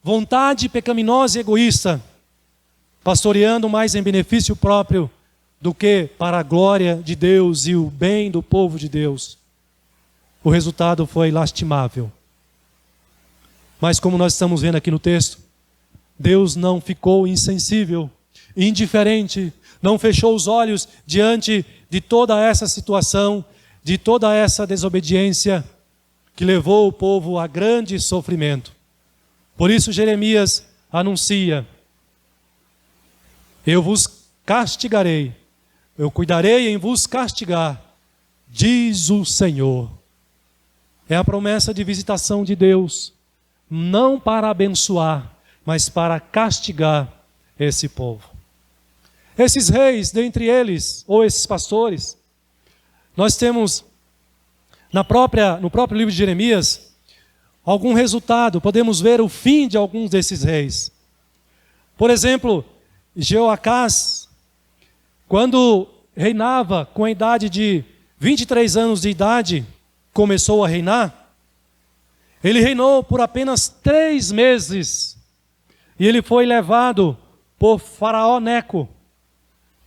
vontade pecaminosa e egoísta, pastoreando mais em benefício próprio do que para a glória de Deus e o bem do povo de Deus. O resultado foi lastimável. Mas como nós estamos vendo aqui no texto, Deus não ficou insensível, indiferente, não fechou os olhos diante de toda essa situação, de toda essa desobediência que levou o povo a grande sofrimento. Por isso Jeremias anuncia: eu vos castigarei, eu cuidarei em vos castigar, diz o Senhor. É a promessa de visitação de Deus, não para abençoar, mas para castigar esse povo. Esses reis, dentre eles, ou esses pastores, nós temos no próprio livro de Jeremias algum resultado, podemos ver o fim de alguns desses reis. Por exemplo, Jeoacás, quando reinava com a idade de 23 anos de idade, começou a reinar, ele reinou por apenas 3 meses, e ele foi levado por Faraó Neco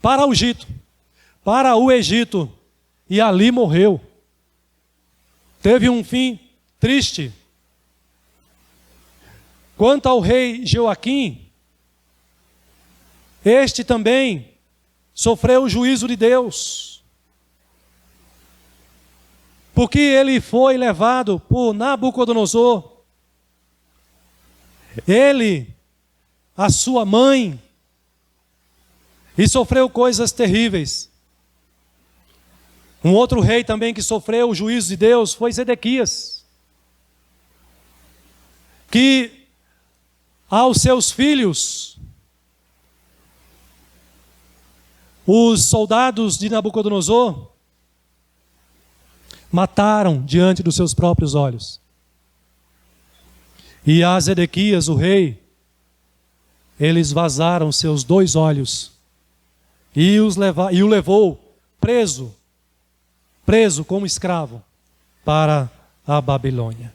para o Egito, e ali morreu. Teve um fim triste. Quanto ao rei Joaquim, este também sofreu o juízo de Deus, porque ele foi levado por Nabucodonosor. Ele, a sua mãe, e sofreu coisas terríveis. Um outro rei também que sofreu o juízo de Deus foi Zedequias, que aos seus filhos, os soldados de Nabucodonosor, mataram diante dos seus próprios olhos. E a Zedequias, o rei, eles vazaram seus 2 olhos e o levou preso como escravo para a Babilônia.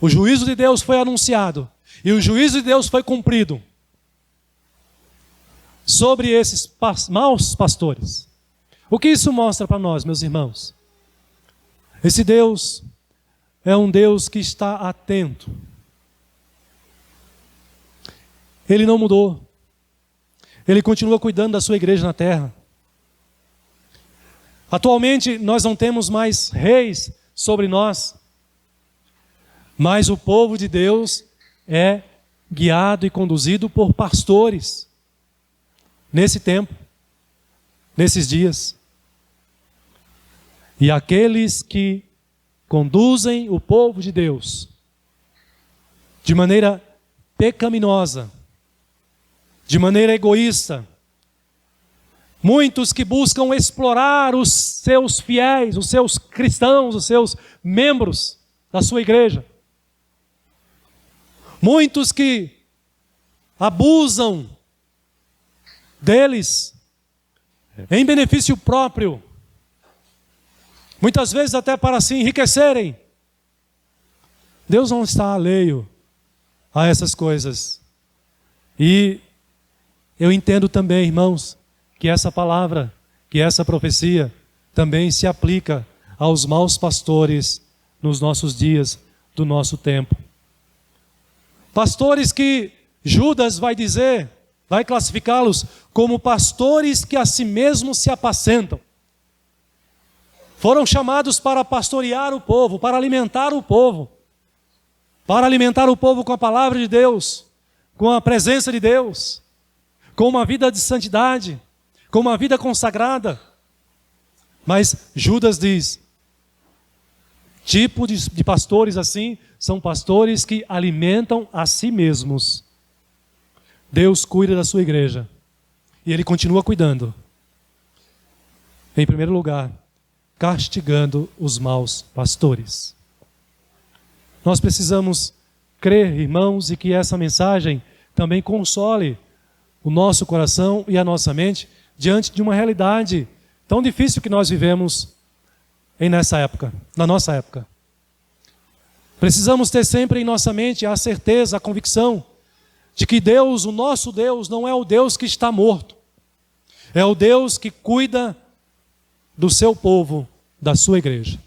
O juízo de Deus foi anunciado e o juízo de Deus foi cumprido sobre esses maus pastores. O que isso mostra para nós, meus irmãos? Esse Deus é um Deus que está atento. Ele não mudou. Ele continua cuidando da sua igreja na terra. Atualmente nós não temos mais reis sobre nós, mas o povo de Deus é guiado e conduzido por pastores nesse tempo, nesses dias. E aqueles que conduzem o povo de Deus de maneira pecaminosa, de maneira egoísta, muitos que buscam explorar os seus fiéis, os seus cristãos, os seus membros da sua igreja. Muitos que abusam deles em benefício próprio, muitas vezes até para se enriquecerem. Deus não está alheio a essas coisas. E eu entendo também, irmãos, que essa palavra, que essa profecia também se aplica aos maus pastores nos nossos dias, do nosso tempo. Pastores que Judas vai dizer, vai classificá-los como pastores que a si mesmos se apacentam. Foram chamados para pastorear o povo, para alimentar o povo com a palavra de Deus, com a presença de Deus, com uma vida de santidade, com uma vida consagrada. Mas Judas diz, tipo de pastores assim, são pastores que alimentam a si mesmos. Deus cuida da sua igreja, e Ele continua cuidando. Em primeiro lugar, castigando os maus pastores. Nós precisamos crer, irmãos, e que essa mensagem também console o nosso coração e a nossa mente diante de uma realidade tão difícil que nós vivemos na nossa época. Precisamos ter sempre em nossa mente a certeza, a convicção de que Deus, o nosso Deus, não é o Deus que está morto. É o Deus que cuida do seu povo, da sua igreja.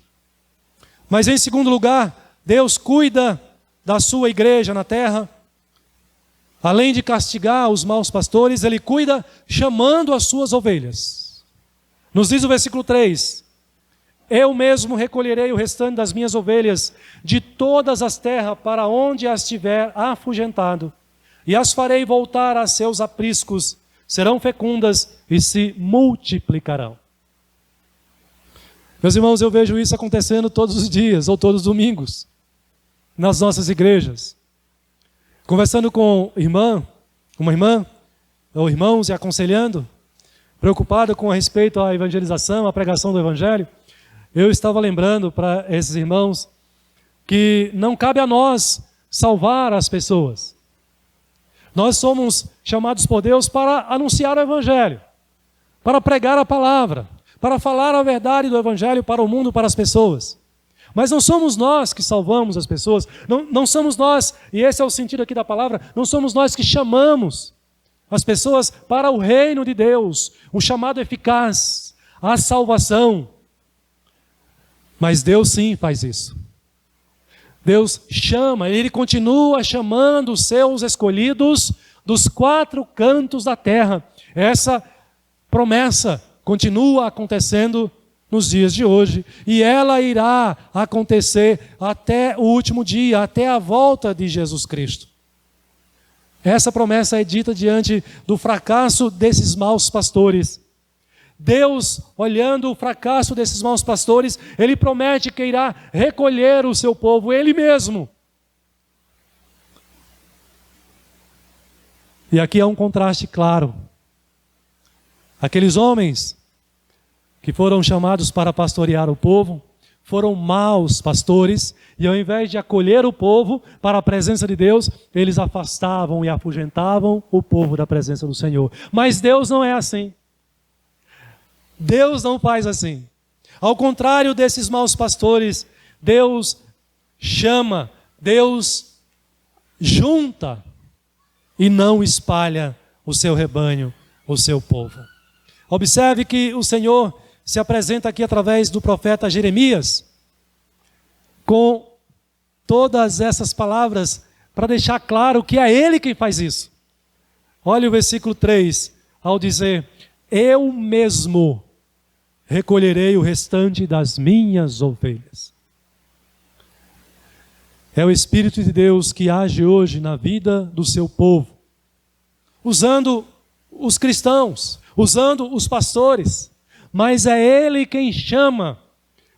Mas em segundo lugar, Deus cuida da sua igreja na terra além de castigar os maus pastores, ele cuida chamando as suas ovelhas. Nos diz o versículo 3: eu mesmo recolherei o restante das minhas ovelhas de todas as terras para onde as tiver afugentado, e as farei voltar a seus apriscos, serão fecundas e se multiplicarão. Meus irmãos, eu vejo isso acontecendo todos os dias, ou todos os domingos, nas nossas igrejas. Conversando com uma irmã, ou irmãos, e aconselhando, preocupado com respeito à evangelização, à pregação do evangelho, eu estava lembrando para esses irmãos que não cabe a nós salvar as pessoas. Nós somos chamados por Deus para anunciar o evangelho, para pregar a palavra, para falar a verdade do evangelho para o mundo, para as pessoas. Mas não somos nós que salvamos as pessoas, não somos nós, e esse é o sentido aqui da palavra, não somos nós que chamamos as pessoas para o reino de Deus, o chamado eficaz, a salvação. Mas Deus sim faz isso. Deus chama, Ele continua chamando os seus escolhidos dos 4 cantos da terra. Essa promessa continua acontecendo nos dias de hoje, e ela irá acontecer até o último dia, até a volta de Jesus Cristo. Essa promessa é dita diante do fracasso desses maus pastores. Deus, olhando o fracasso desses maus pastores, Ele promete que irá recolher o seu povo, Ele mesmo. E aqui há um contraste claro. Aqueles homens que foram chamados para pastorear o povo, foram maus pastores, e ao invés de acolher o povo para a presença de Deus, eles afastavam e afugentavam o povo da presença do Senhor. Mas Deus não é assim. Deus não faz assim. Ao contrário desses maus pastores, Deus chama, Deus junta e não espalha o seu rebanho, o seu povo. Observe que o Senhor se apresenta aqui através do profeta Jeremias, com todas essas palavras, para deixar claro que é Ele quem faz isso. Olha o versículo 3, ao dizer: eu mesmo recolherei o restante das minhas ovelhas. É o Espírito de Deus que age hoje na vida do seu povo, usando os cristãos, usando os pastores, mas é Ele quem chama,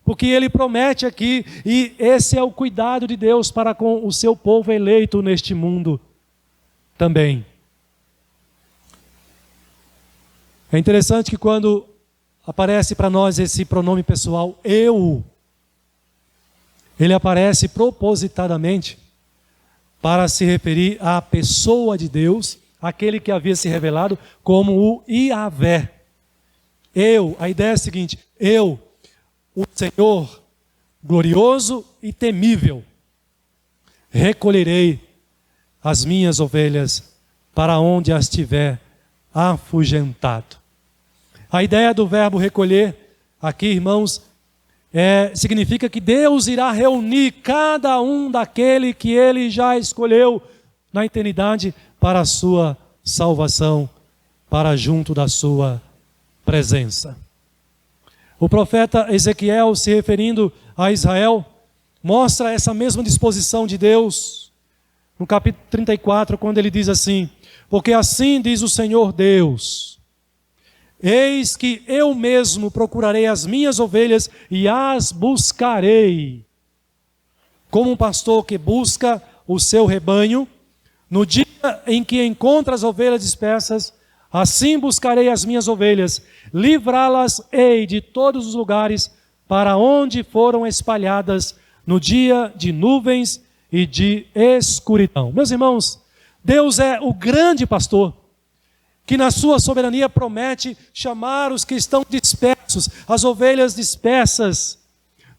porque Ele promete aqui, e esse é o cuidado de Deus para com o seu povo eleito neste mundo também. É interessante que quando aparece para nós esse pronome pessoal, eu, ele aparece propositadamente para se referir à pessoa de Deus, aquele que havia se revelado como o Iavé. Eu, a ideia é a seguinte: eu, o Senhor glorioso e temível, recolherei as minhas ovelhas para onde as tiver afugentado. A ideia do verbo recolher aqui, irmãos, significa que Deus irá reunir cada um daquele que Ele já escolheu na eternidade para a sua salvação, para junto da sua presença. O profeta Ezequiel, se referindo a Israel, mostra essa mesma disposição de Deus no capítulo 34, quando ele diz assim: porque assim diz o Senhor Deus, eis que eu mesmo procurarei as minhas ovelhas e as buscarei, como um pastor que busca o seu rebanho. No dia em que encontra as ovelhas dispersas, assim buscarei as minhas ovelhas, livrá-las-ei de todos os lugares para onde foram espalhadas no dia de nuvens e de escuridão. Meus irmãos, Deus é o grande pastor, que na sua soberania promete chamar os que estão dispersos, as ovelhas dispersas,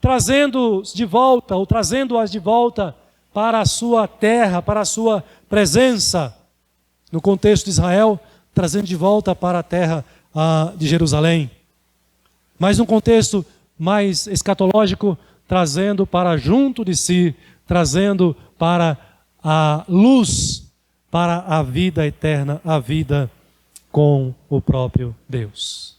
trazendo-as de volta para a sua terra, para a sua presença. No contexto de Israel, trazendo de volta para a terra de Jerusalém. Mas num contexto mais escatológico, trazendo para junto de si, trazendo para a luz para a vida eterna, a vida com o próprio Deus.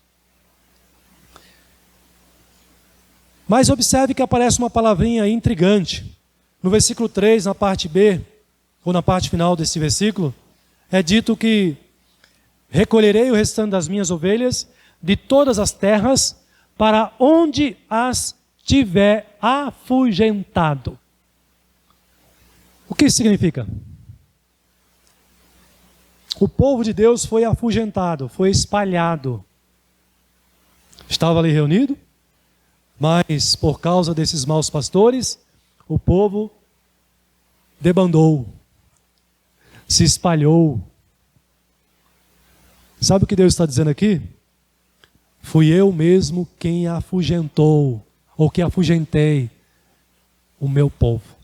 Mas observe que aparece uma palavrinha intrigante. No versículo 3, na parte B, ou na parte final desse versículo, é dito que recolherei o restante das minhas ovelhas de todas as terras para onde as tiver afugentado. O que isso significa? O povo de Deus foi afugentado, foi espalhado. Estava ali reunido, mas por causa desses maus pastores, o povo debandou, se espalhou. Sabe o que Deus está dizendo aqui? Fui eu mesmo quem afugentou, ou que afugentei o meu povo.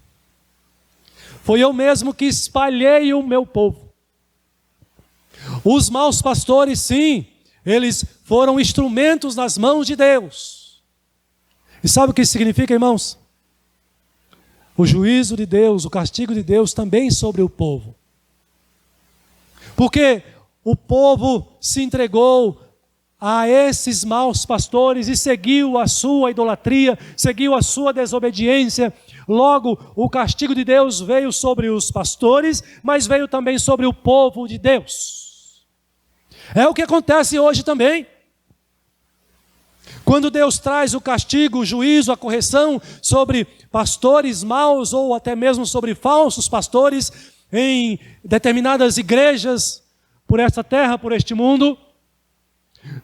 Foi eu mesmo que espalhei o meu povo. Os maus pastores, sim, eles foram instrumentos nas mãos de Deus. E sabe o que isso significa, irmãos? O juízo de Deus, o castigo de Deus também sobre o povo. Porque o povo se entregou a esses maus pastores e seguiu a sua idolatria, seguiu a sua desobediência. Logo, o castigo de Deus veio sobre os pastores, mas veio também sobre o povo de Deus. É o que acontece hoje também. Quando Deus traz o castigo, o juízo, a correção sobre pastores maus ou até mesmo sobre falsos pastores em determinadas igrejas por esta terra, por este mundo,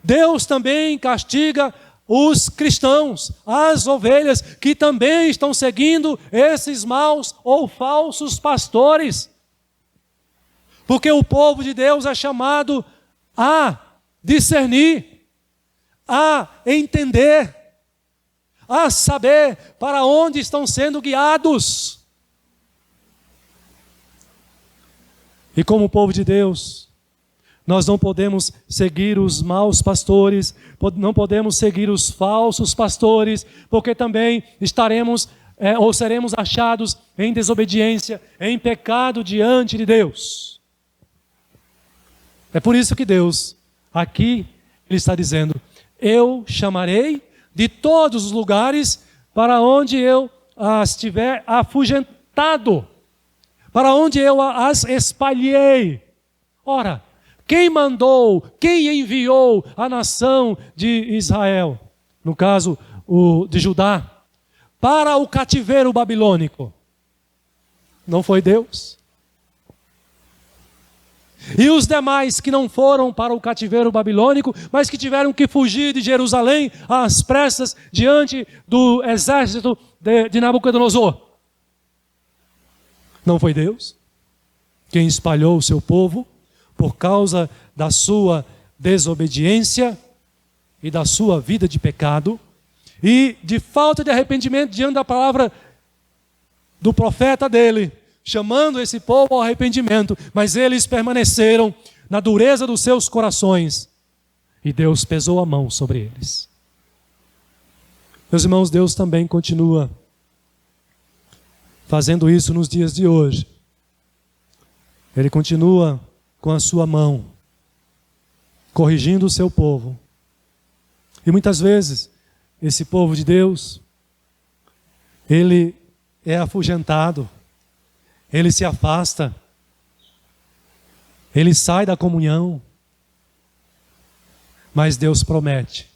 Deus também castiga os cristãos, as ovelhas que também estão seguindo esses maus ou falsos pastores. Porque o povo de Deus é chamado a discernir, a entender, a saber para onde estão sendo guiados. E como povo de Deus, nós não podemos seguir os maus pastores, não podemos seguir os falsos pastores, porque também estaremos ou seremos achados em desobediência, em pecado diante de Deus. É por isso que Deus, aqui, Ele está dizendo: eu chamarei de todos os lugares para onde eu as tiver afugentado, para onde eu as espalhei. Ora, quem mandou, quem enviou a nação de Israel, no caso de Judá, para o cativeiro babilônico? Não foi Deus? E os demais que não foram para o cativeiro babilônico, mas que tiveram que fugir de Jerusalém às pressas diante do exército de Nabucodonosor? Não foi Deus quem espalhou o seu povo por causa da sua desobediência e da sua vida de pecado e de falta de arrependimento diante da palavra do profeta dele, chamando esse povo ao arrependimento, mas eles permaneceram na dureza dos seus corações e Deus pesou a mão sobre eles. Meus irmãos, Deus também continua fazendo isso nos dias de hoje. Ele continua com a sua mão, corrigindo o seu povo. E muitas vezes, esse povo de Deus, ele é afugentado, ele se afasta, ele sai da comunhão. Mas Deus promete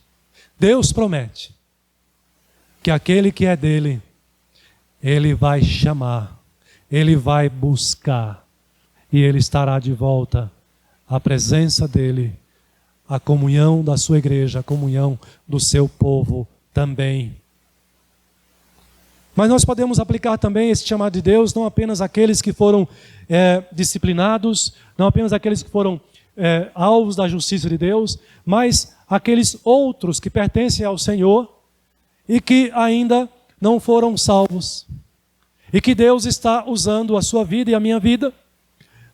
que aquele que é dele, ele vai chamar, ele vai buscar, e ele estará de volta à presença dele, à comunhão da sua igreja, à comunhão do seu povo também. Mas nós podemos aplicar também esse chamado de Deus não apenas àqueles que foram disciplinados, não apenas àqueles que foram alvos da justiça de Deus, mas àqueles outros que pertencem ao Senhor e que ainda não foram salvos. E que Deus está usando a sua vida e a minha vida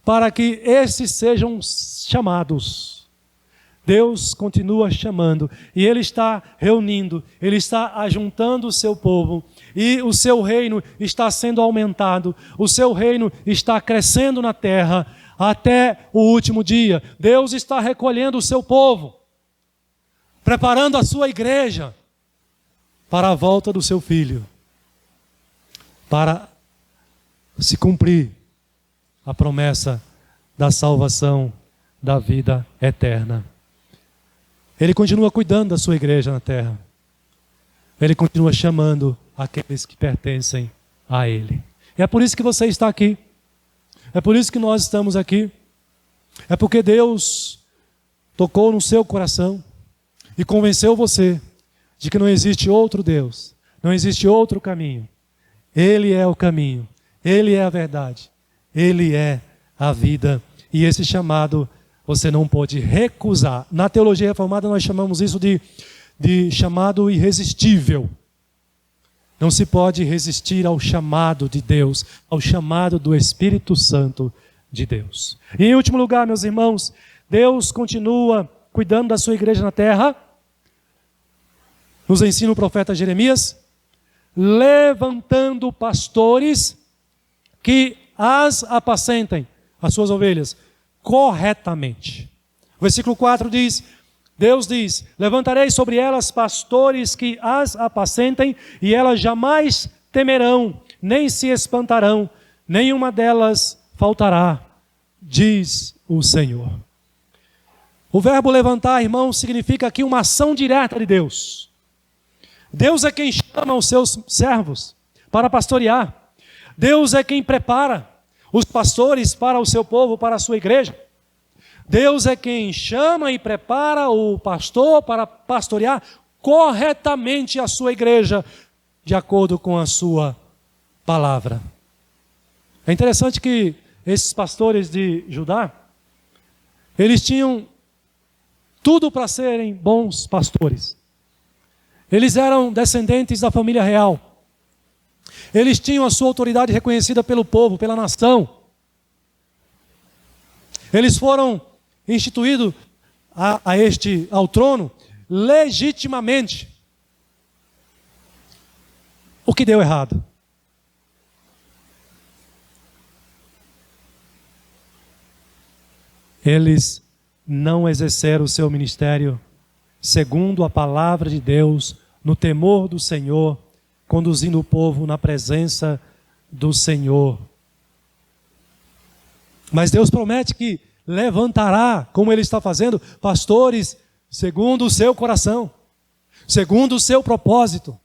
para que esses sejam chamados. Deus continua chamando e Ele está reunindo, Ele está ajuntando o seu povo e o seu reino está sendo aumentado, o seu reino está crescendo na terra até o último dia. Deus está recolhendo o seu povo, preparando a sua igreja para a volta do seu Filho, para se cumprir a promessa da salvação, da vida eterna. Ele continua cuidando da sua igreja na terra. Ele continua chamando aqueles que pertencem a Ele. E é por isso que você está aqui. É por isso que nós estamos aqui. É porque Deus tocou no seu coração e convenceu você de que não existe outro Deus, não existe outro caminho. Ele é o caminho, Ele é a verdade, Ele é a vida. E esse chamado você não pode recusar. Na teologia reformada nós chamamos isso de chamado irresistível. Não se pode resistir ao chamado de Deus, ao chamado do Espírito Santo de Deus. E em último lugar, meus irmãos, Deus continua cuidando da sua igreja na terra. Nos ensina o profeta Jeremias, levantando pastores que as apacentem, as suas ovelhas, corretamente. O versículo 4 diz, Deus diz, levantarei sobre elas pastores que as apacentem, e elas jamais temerão, nem se espantarão, nenhuma delas faltará, diz o Senhor. O verbo levantar, irmão, significa aqui uma ação direta de Deus. Deus é quem chama os seus servos para pastorear. Deus é quem prepara os pastores para o seu povo, para a sua igreja. Deus é quem chama e prepara o pastor para pastorear corretamente a sua igreja, de acordo com a sua palavra. É interessante que esses pastores de Judá, eles tinham tudo para serem bons pastores. Eles eram descendentes da família real. Eles tinham a sua autoridade reconhecida pelo povo, pela nação. Eles foram instituídos ao trono legitimamente. O que deu errado? Eles não exerceram o seu ministério segundo a palavra de Deus, no temor do Senhor, conduzindo o povo na presença do Senhor. Mas Deus promete que levantará, como Ele está fazendo, pastores segundo o seu coração, segundo o seu propósito.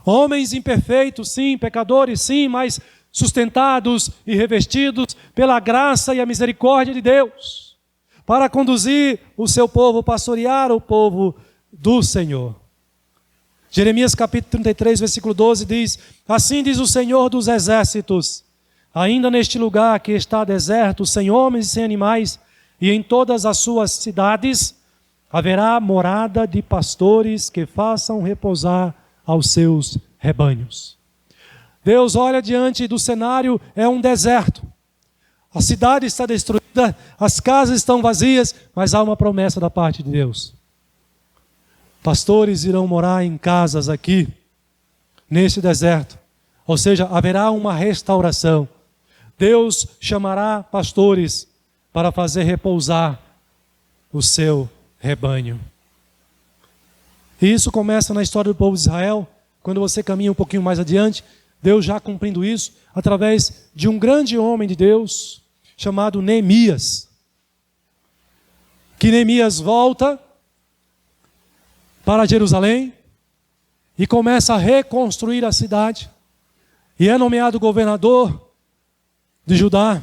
Homens imperfeitos, sim, pecadores, sim, mas sustentados e revestidos pela graça e a misericórdia de Deus, para conduzir o seu povo, pastorear o povo do Senhor. Jeremias capítulo 33, versículo 12 diz, assim diz o Senhor dos exércitos, ainda neste lugar que está deserto, sem homens e sem animais, e em todas as suas cidades, haverá morada de pastores que façam repousar aos seus rebanhos. Deus olha diante do cenário, é um deserto. A cidade está destruída, as casas estão vazias, mas há uma promessa da parte de Deus. Pastores irão morar em casas aqui, nesse deserto. Ou seja, haverá uma restauração. Deus chamará pastores para fazer repousar o seu rebanho. E isso começa na história do povo de Israel. Quando você caminha um pouquinho mais adiante, Deus já cumprindo isso, através de um grande homem de Deus, chamado Neemias. Que Neemias volta para Jerusalém e começa a reconstruir a cidade. E é nomeado governador de Judá.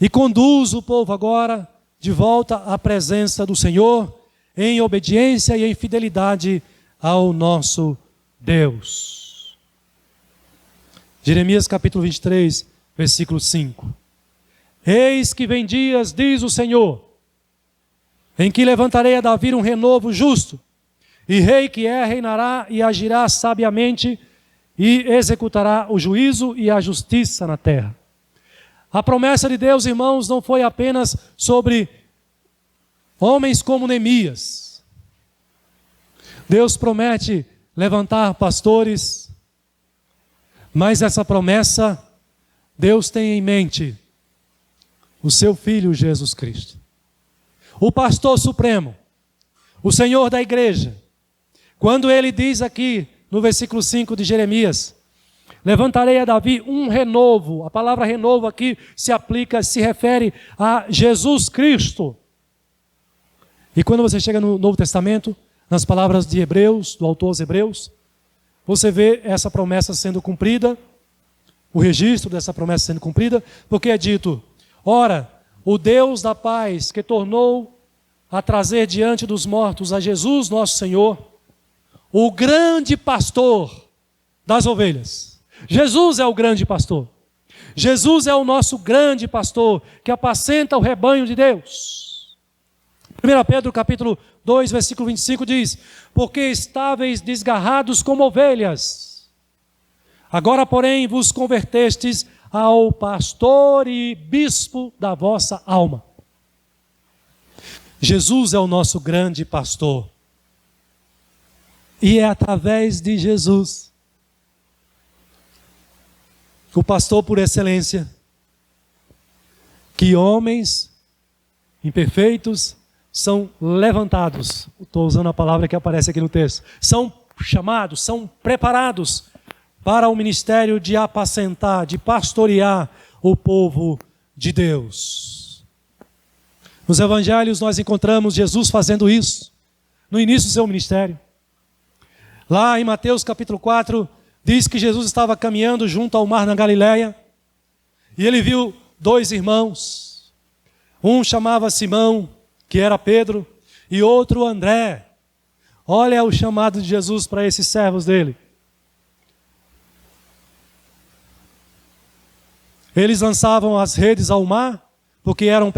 E conduz o povo agora de volta à presença do Senhor, em obediência e em fidelidade ao nosso Deus. Jeremias capítulo 23, versículo 5. Eis que vem dias, diz o Senhor, em que levantarei a Davi um renovo justo, e rei que reinará e agirá sabiamente, e executará o juízo e a justiça na terra. A promessa de Deus, irmãos, não foi apenas sobre homens como Neemias. Deus promete levantar pastores, mas essa promessa Deus tem em mente o seu Filho Jesus Cristo. O pastor supremo, o Senhor da igreja, quando ele diz aqui no versículo 5 de Jeremias: levantarei a Davi um renovo. A palavra renovo aqui se refere a Jesus Cristo. E quando você chega no Novo Testamento, nas palavras de Hebreus, do autor aos Hebreus, você vê essa promessa sendo cumprida, o registro dessa promessa sendo cumprida, porque é dito: ora, o Deus da paz, que tornou a trazer diante dos mortos a Jesus nosso Senhor, o grande pastor das ovelhas. Jesus é o grande pastor. Jesus é o nosso grande pastor, que apacenta o rebanho de Deus. 1 Pedro capítulo 2, versículo 25 diz: porque estáveis desgarrados como ovelhas, agora porém vos convertestes ao pastor e bispo da vossa alma. Jesus é o nosso grande pastor. E é através de Jesus, o pastor por excelência, que homens imperfeitos são levantados. Estou usando a palavra que aparece aqui no texto. São chamados, são preparados para o ministério de apacentar, de pastorear o povo de Deus. Nos evangelhos nós encontramos Jesus fazendo isso, no início do seu ministério. Lá em Mateus capítulo 4, diz que Jesus estava caminhando junto ao mar na Galileia, e ele viu dois irmãos. Um chamava Simão, que era Pedro, e outro André. Olha o chamado de Jesus para esses servos dele. Eles lançavam as redes ao mar, porque eram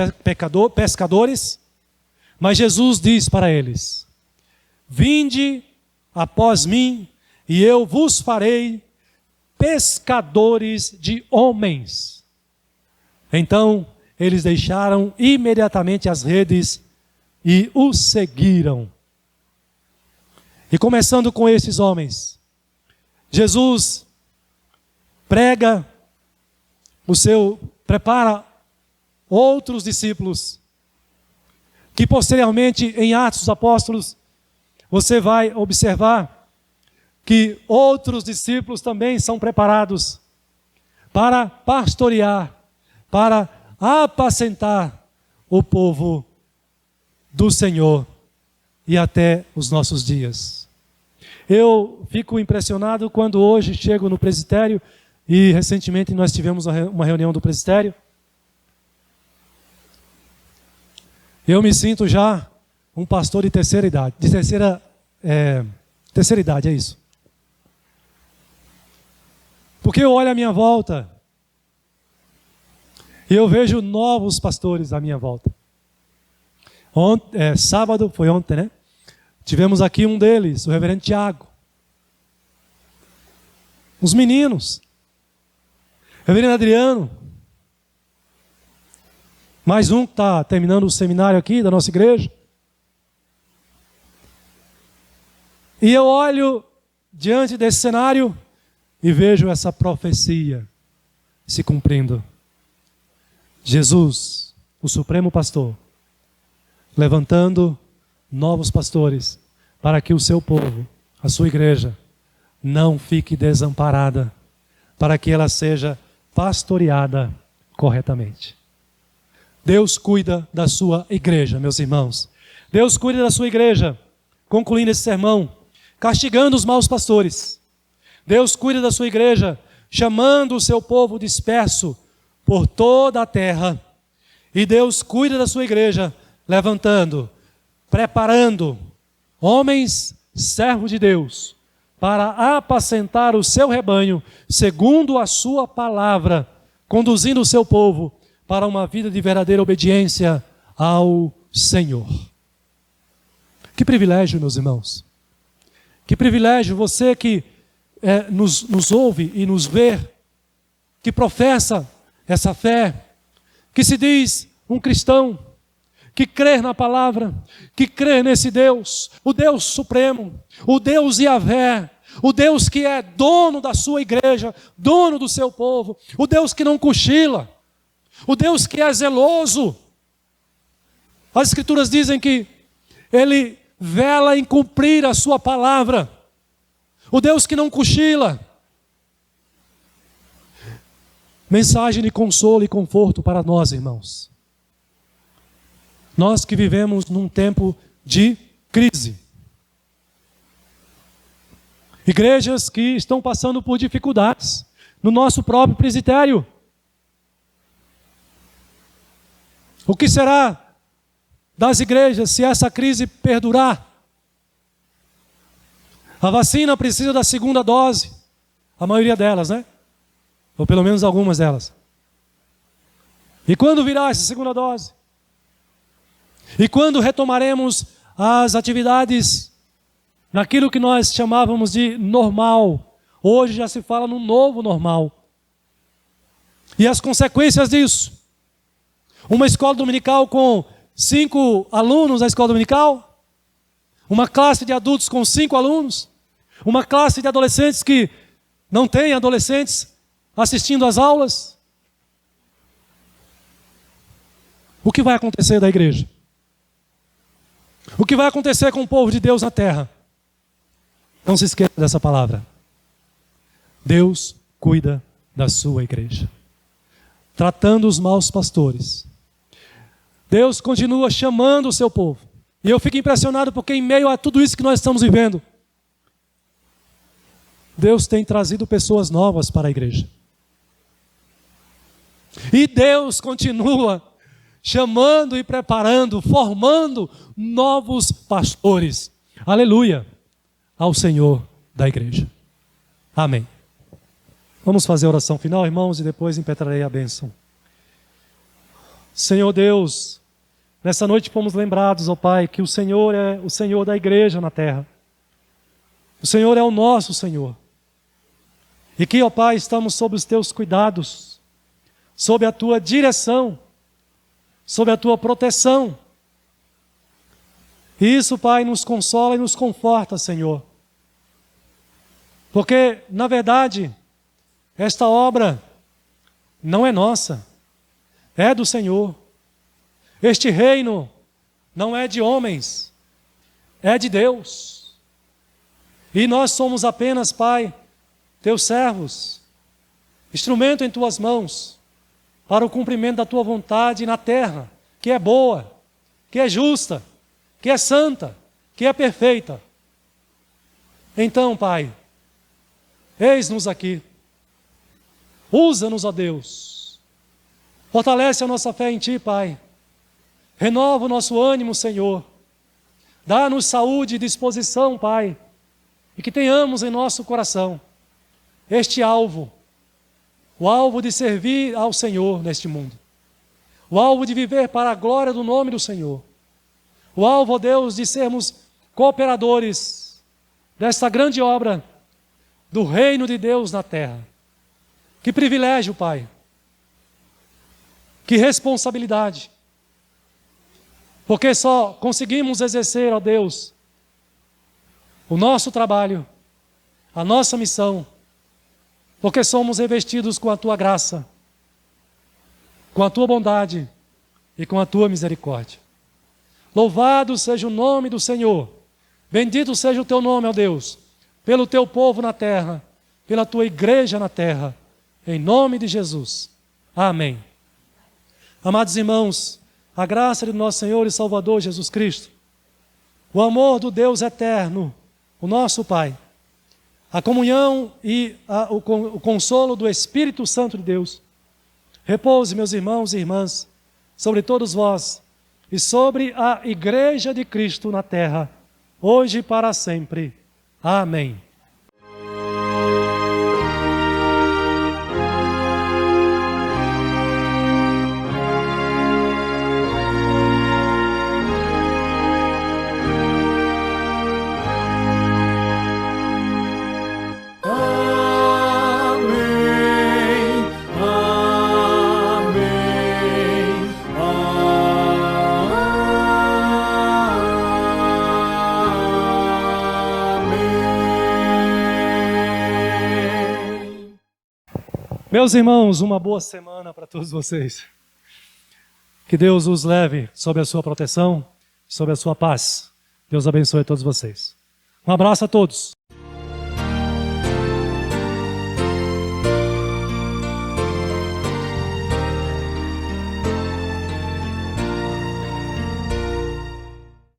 pescadores, mas Jesus diz para eles: vinde após mim, e eu vos farei pescadores de homens. Então, eles deixaram imediatamente as redes e o seguiram. E começando com esses homens, Jesus prepara outros discípulos, que posteriormente em Atos dos Apóstolos, você vai observar que outros discípulos também são preparados para pastorear, para apacentar o povo do Senhor e até os nossos dias. Eu fico impressionado quando hoje chego no presbitério, e recentemente nós tivemos uma reunião do presbitério. Eu me sinto já um pastor de terceira idade, terceira idade, é isso. Porque eu olho à minha volta e eu vejo novos pastores à minha volta. Sábado, foi ontem, né? Tivemos aqui um deles, o reverendo Tiago. Os meninos. Reverendo Adriano. Mais um que está terminando o seminário aqui da nossa igreja. E eu olho diante desse cenário e vejo essa profecia se cumprindo. Jesus, o Supremo Pastor, levantando novos pastores para que o seu povo, a sua igreja, não fique desamparada, para que ela seja pastoreada corretamente. Deus cuida da sua igreja, meus irmãos. Deus cuida da sua igreja, concluindo esse sermão, castigando os maus pastores. Deus cuida da sua igreja, chamando o seu povo disperso por toda a terra. E Deus cuida da sua igreja, levantando, preparando homens, servos de Deus, para apacentar o seu rebanho, segundo a sua palavra, conduzindo o seu povo para uma vida de verdadeira obediência ao Senhor. Que privilégio, meus irmãos. Que privilégio você que nos ouve e nos vê, que professa essa fé, que se diz um cristão, que crê na palavra, que crê nesse Deus, o Deus supremo, o Deus Yahvé, o Deus que é dono da sua igreja, dono do seu povo, o Deus que não cochila, O Deus que é zeloso. As Escrituras dizem que Ele vela em cumprir a sua palavra. O Deus que não cochila. Mensagem de consolo e conforto para nós, irmãos. Nós que vivemos num tempo de crise. Igrejas que estão passando por dificuldades no nosso próprio presbitério. O que será das igrejas se essa crise perdurar? A vacina precisa da segunda dose. A maioria delas, né? Ou pelo menos algumas delas. E quando virá essa segunda dose? E quando retomaremos as atividades naquilo que nós chamávamos de normal? Hoje já se fala no novo normal. E as consequências disso? Uma escola dominical com 5 alunos na escola dominical? Uma classe de adultos com 5 alunos? Uma classe de adolescentes que não tem adolescentes assistindo às aulas? O que vai acontecer da igreja? O que vai acontecer com o povo de Deus na terra? Não se esqueça dessa palavra. Deus cuida da sua igreja, tratando os maus pastores. Deus continua chamando o seu povo. E eu fico impressionado porque em meio a tudo isso que nós estamos vivendo, Deus tem trazido pessoas novas para a igreja. E Deus continua chamando e preparando, formando novos pastores. Aleluia ao Senhor da igreja. Amém. Vamos fazer a oração final, irmãos, e depois impetrarei a bênção. Senhor Deus, nessa noite fomos lembrados, ó Pai, que o Senhor é o Senhor da igreja na terra. O Senhor é o nosso Senhor. E que, ó Pai, estamos sob os teus cuidados, sob a tua direção, sob a tua proteção. E isso, Pai, nos consola e nos conforta, Senhor. Porque, na verdade, esta obra não é nossa, é do Senhor. Este reino não é de homens, é de Deus. E nós somos apenas, Pai, teus servos, instrumento em tuas mãos, para o cumprimento da tua vontade na terra, que é boa, que é justa, que é santa, que é perfeita. Então, Pai, eis-nos aqui. Usa-nos, ó Deus. Fortalece a nossa fé em Ti, Pai. Renova o nosso ânimo, Senhor. Dá-nos saúde e disposição, Pai. E que tenhamos em nosso coração este alvo. O alvo de servir ao Senhor neste mundo. O alvo de viver para a glória do nome do Senhor. O alvo, ó Deus, de sermos cooperadores desta grande obra do reino de Deus na terra. Que privilégio, Pai. Que responsabilidade. Porque só conseguimos exercer, ó Deus, o nosso trabalho, a nossa missão, porque somos revestidos com a Tua graça, com a Tua bondade e com a Tua misericórdia. Louvado seja o nome do Senhor. Bendito seja o Teu nome, ó Deus, pelo Teu povo na terra, pela Tua igreja na terra, em nome de Jesus. Amém. Amados irmãos, a graça de nosso Senhor e Salvador Jesus Cristo, o amor do Deus eterno, o nosso Pai, a comunhão e o consolo do Espírito Santo de Deus, repouse, meus irmãos e irmãs, sobre todos vós e sobre a igreja de Cristo na terra, hoje e para sempre. Amém. Meus irmãos, uma boa semana para todos vocês. Que Deus os leve sob a sua proteção, sob a sua paz. Deus abençoe a todos vocês. Um abraço a todos.